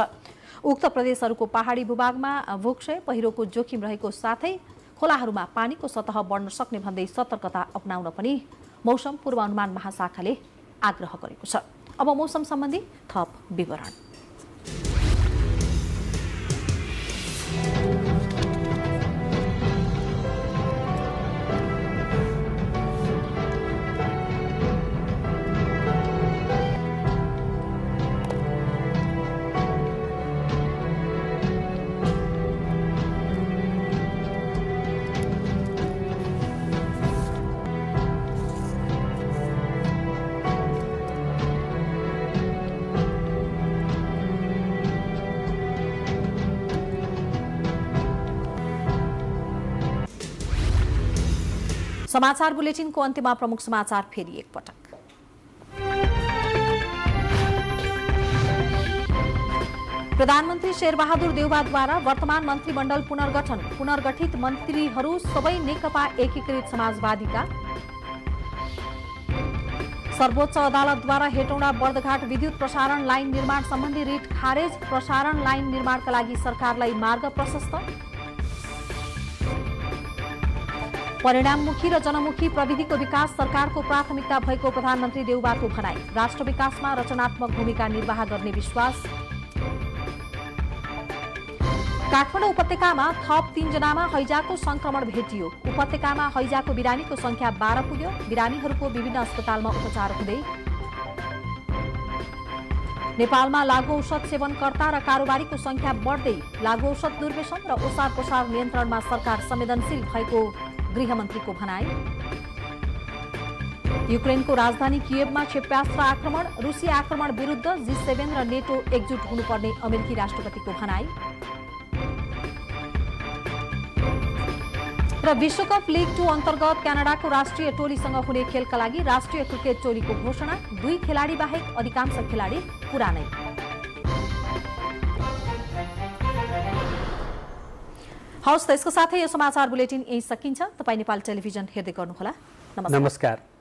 उक्त प्रदेशहरूको पहाडी भूभागमा भूक्षय, पहिरोको जोखिम रहेको साथै खोलाहरूमा पानीको सतह बढ्न सक्ने भन्दै सतर्कता अपनाउन पनि मौसम पूर्वानुमान महाशाखाले आग्रह गरेको छ। अब मौसम सम्बन्धी थप विवरण। समाचार बुलेटिनको अन्त्यमा प्रमुख समाचार फेरि एकपटक। प्रधानमन्त्री शेरबहादुर देउवाद्वारा वर्तमान मन्त्रीमण्डल पुनर्गठित मन्त्रीहरू सबै नेकपा एकीकृत समाजवादीका। सर्वोच्च अदालतद्वारा हेटौँडा बर्दघाट विद्युत प्रसारण लाइन निर्माण सम्बन्धी रिट खारेज। प्रसारण लाइन निर्माणका लागि सरकारलाई मार्ग प्रशस्त। परिणाममुखी र जनमुखी प्रविधिको विकास सरकारको प्राथमिकता भएको प्रधानमन्त्री देउवाको भनाई। राष्ट्र विकासमा रचनात्मक भूमिका निर्वाह गर्ने विश्वास। काठमाडौँ उपत्यकामा थप 3 जनामा हैजाको संक्रमण भेटियो। उपत्यकामा हैजाको बिरामीको संख्या 12 पुग्यो। बिरामीहरूको विभिन्न अस्पतालमा उपचार हुँदै। नेपालमा लागु औषध सेवनकर्ता र कारोबारीको संख्या बढ्दै। लागु औषध दुर्व्यसन र ओसार पसार नियन्त्रणमा सरकार संवेदनशील भएको गृहमन्त्रीको भनाई। युक्रेनको राजधानी कियेभमा क्षेप्यास्त्र आक्रमण। रुसी आक्रमण विरुद्ध G7 र नेटो एकजुट हुनुपर्ने अमेरिकी राष्ट्रपतिको भनाई। र विश्वकप लिग 2 अन्तर्गत क्यानाडाको राष्ट्रिय टोलीसँग हुने खेलका लागि राष्ट्रिय क्रिकेट टोलीको घोषणा। 2 खेलाडी बाहेक अधिकांश खेलाडी पुरानै। हवस् त यसको साथै यो समाचार बुलेटिन यही सकिन्छ। तपाईँ नेपाल टेलिभिजन हेर्दै गर्नुहोला। नमस्कार।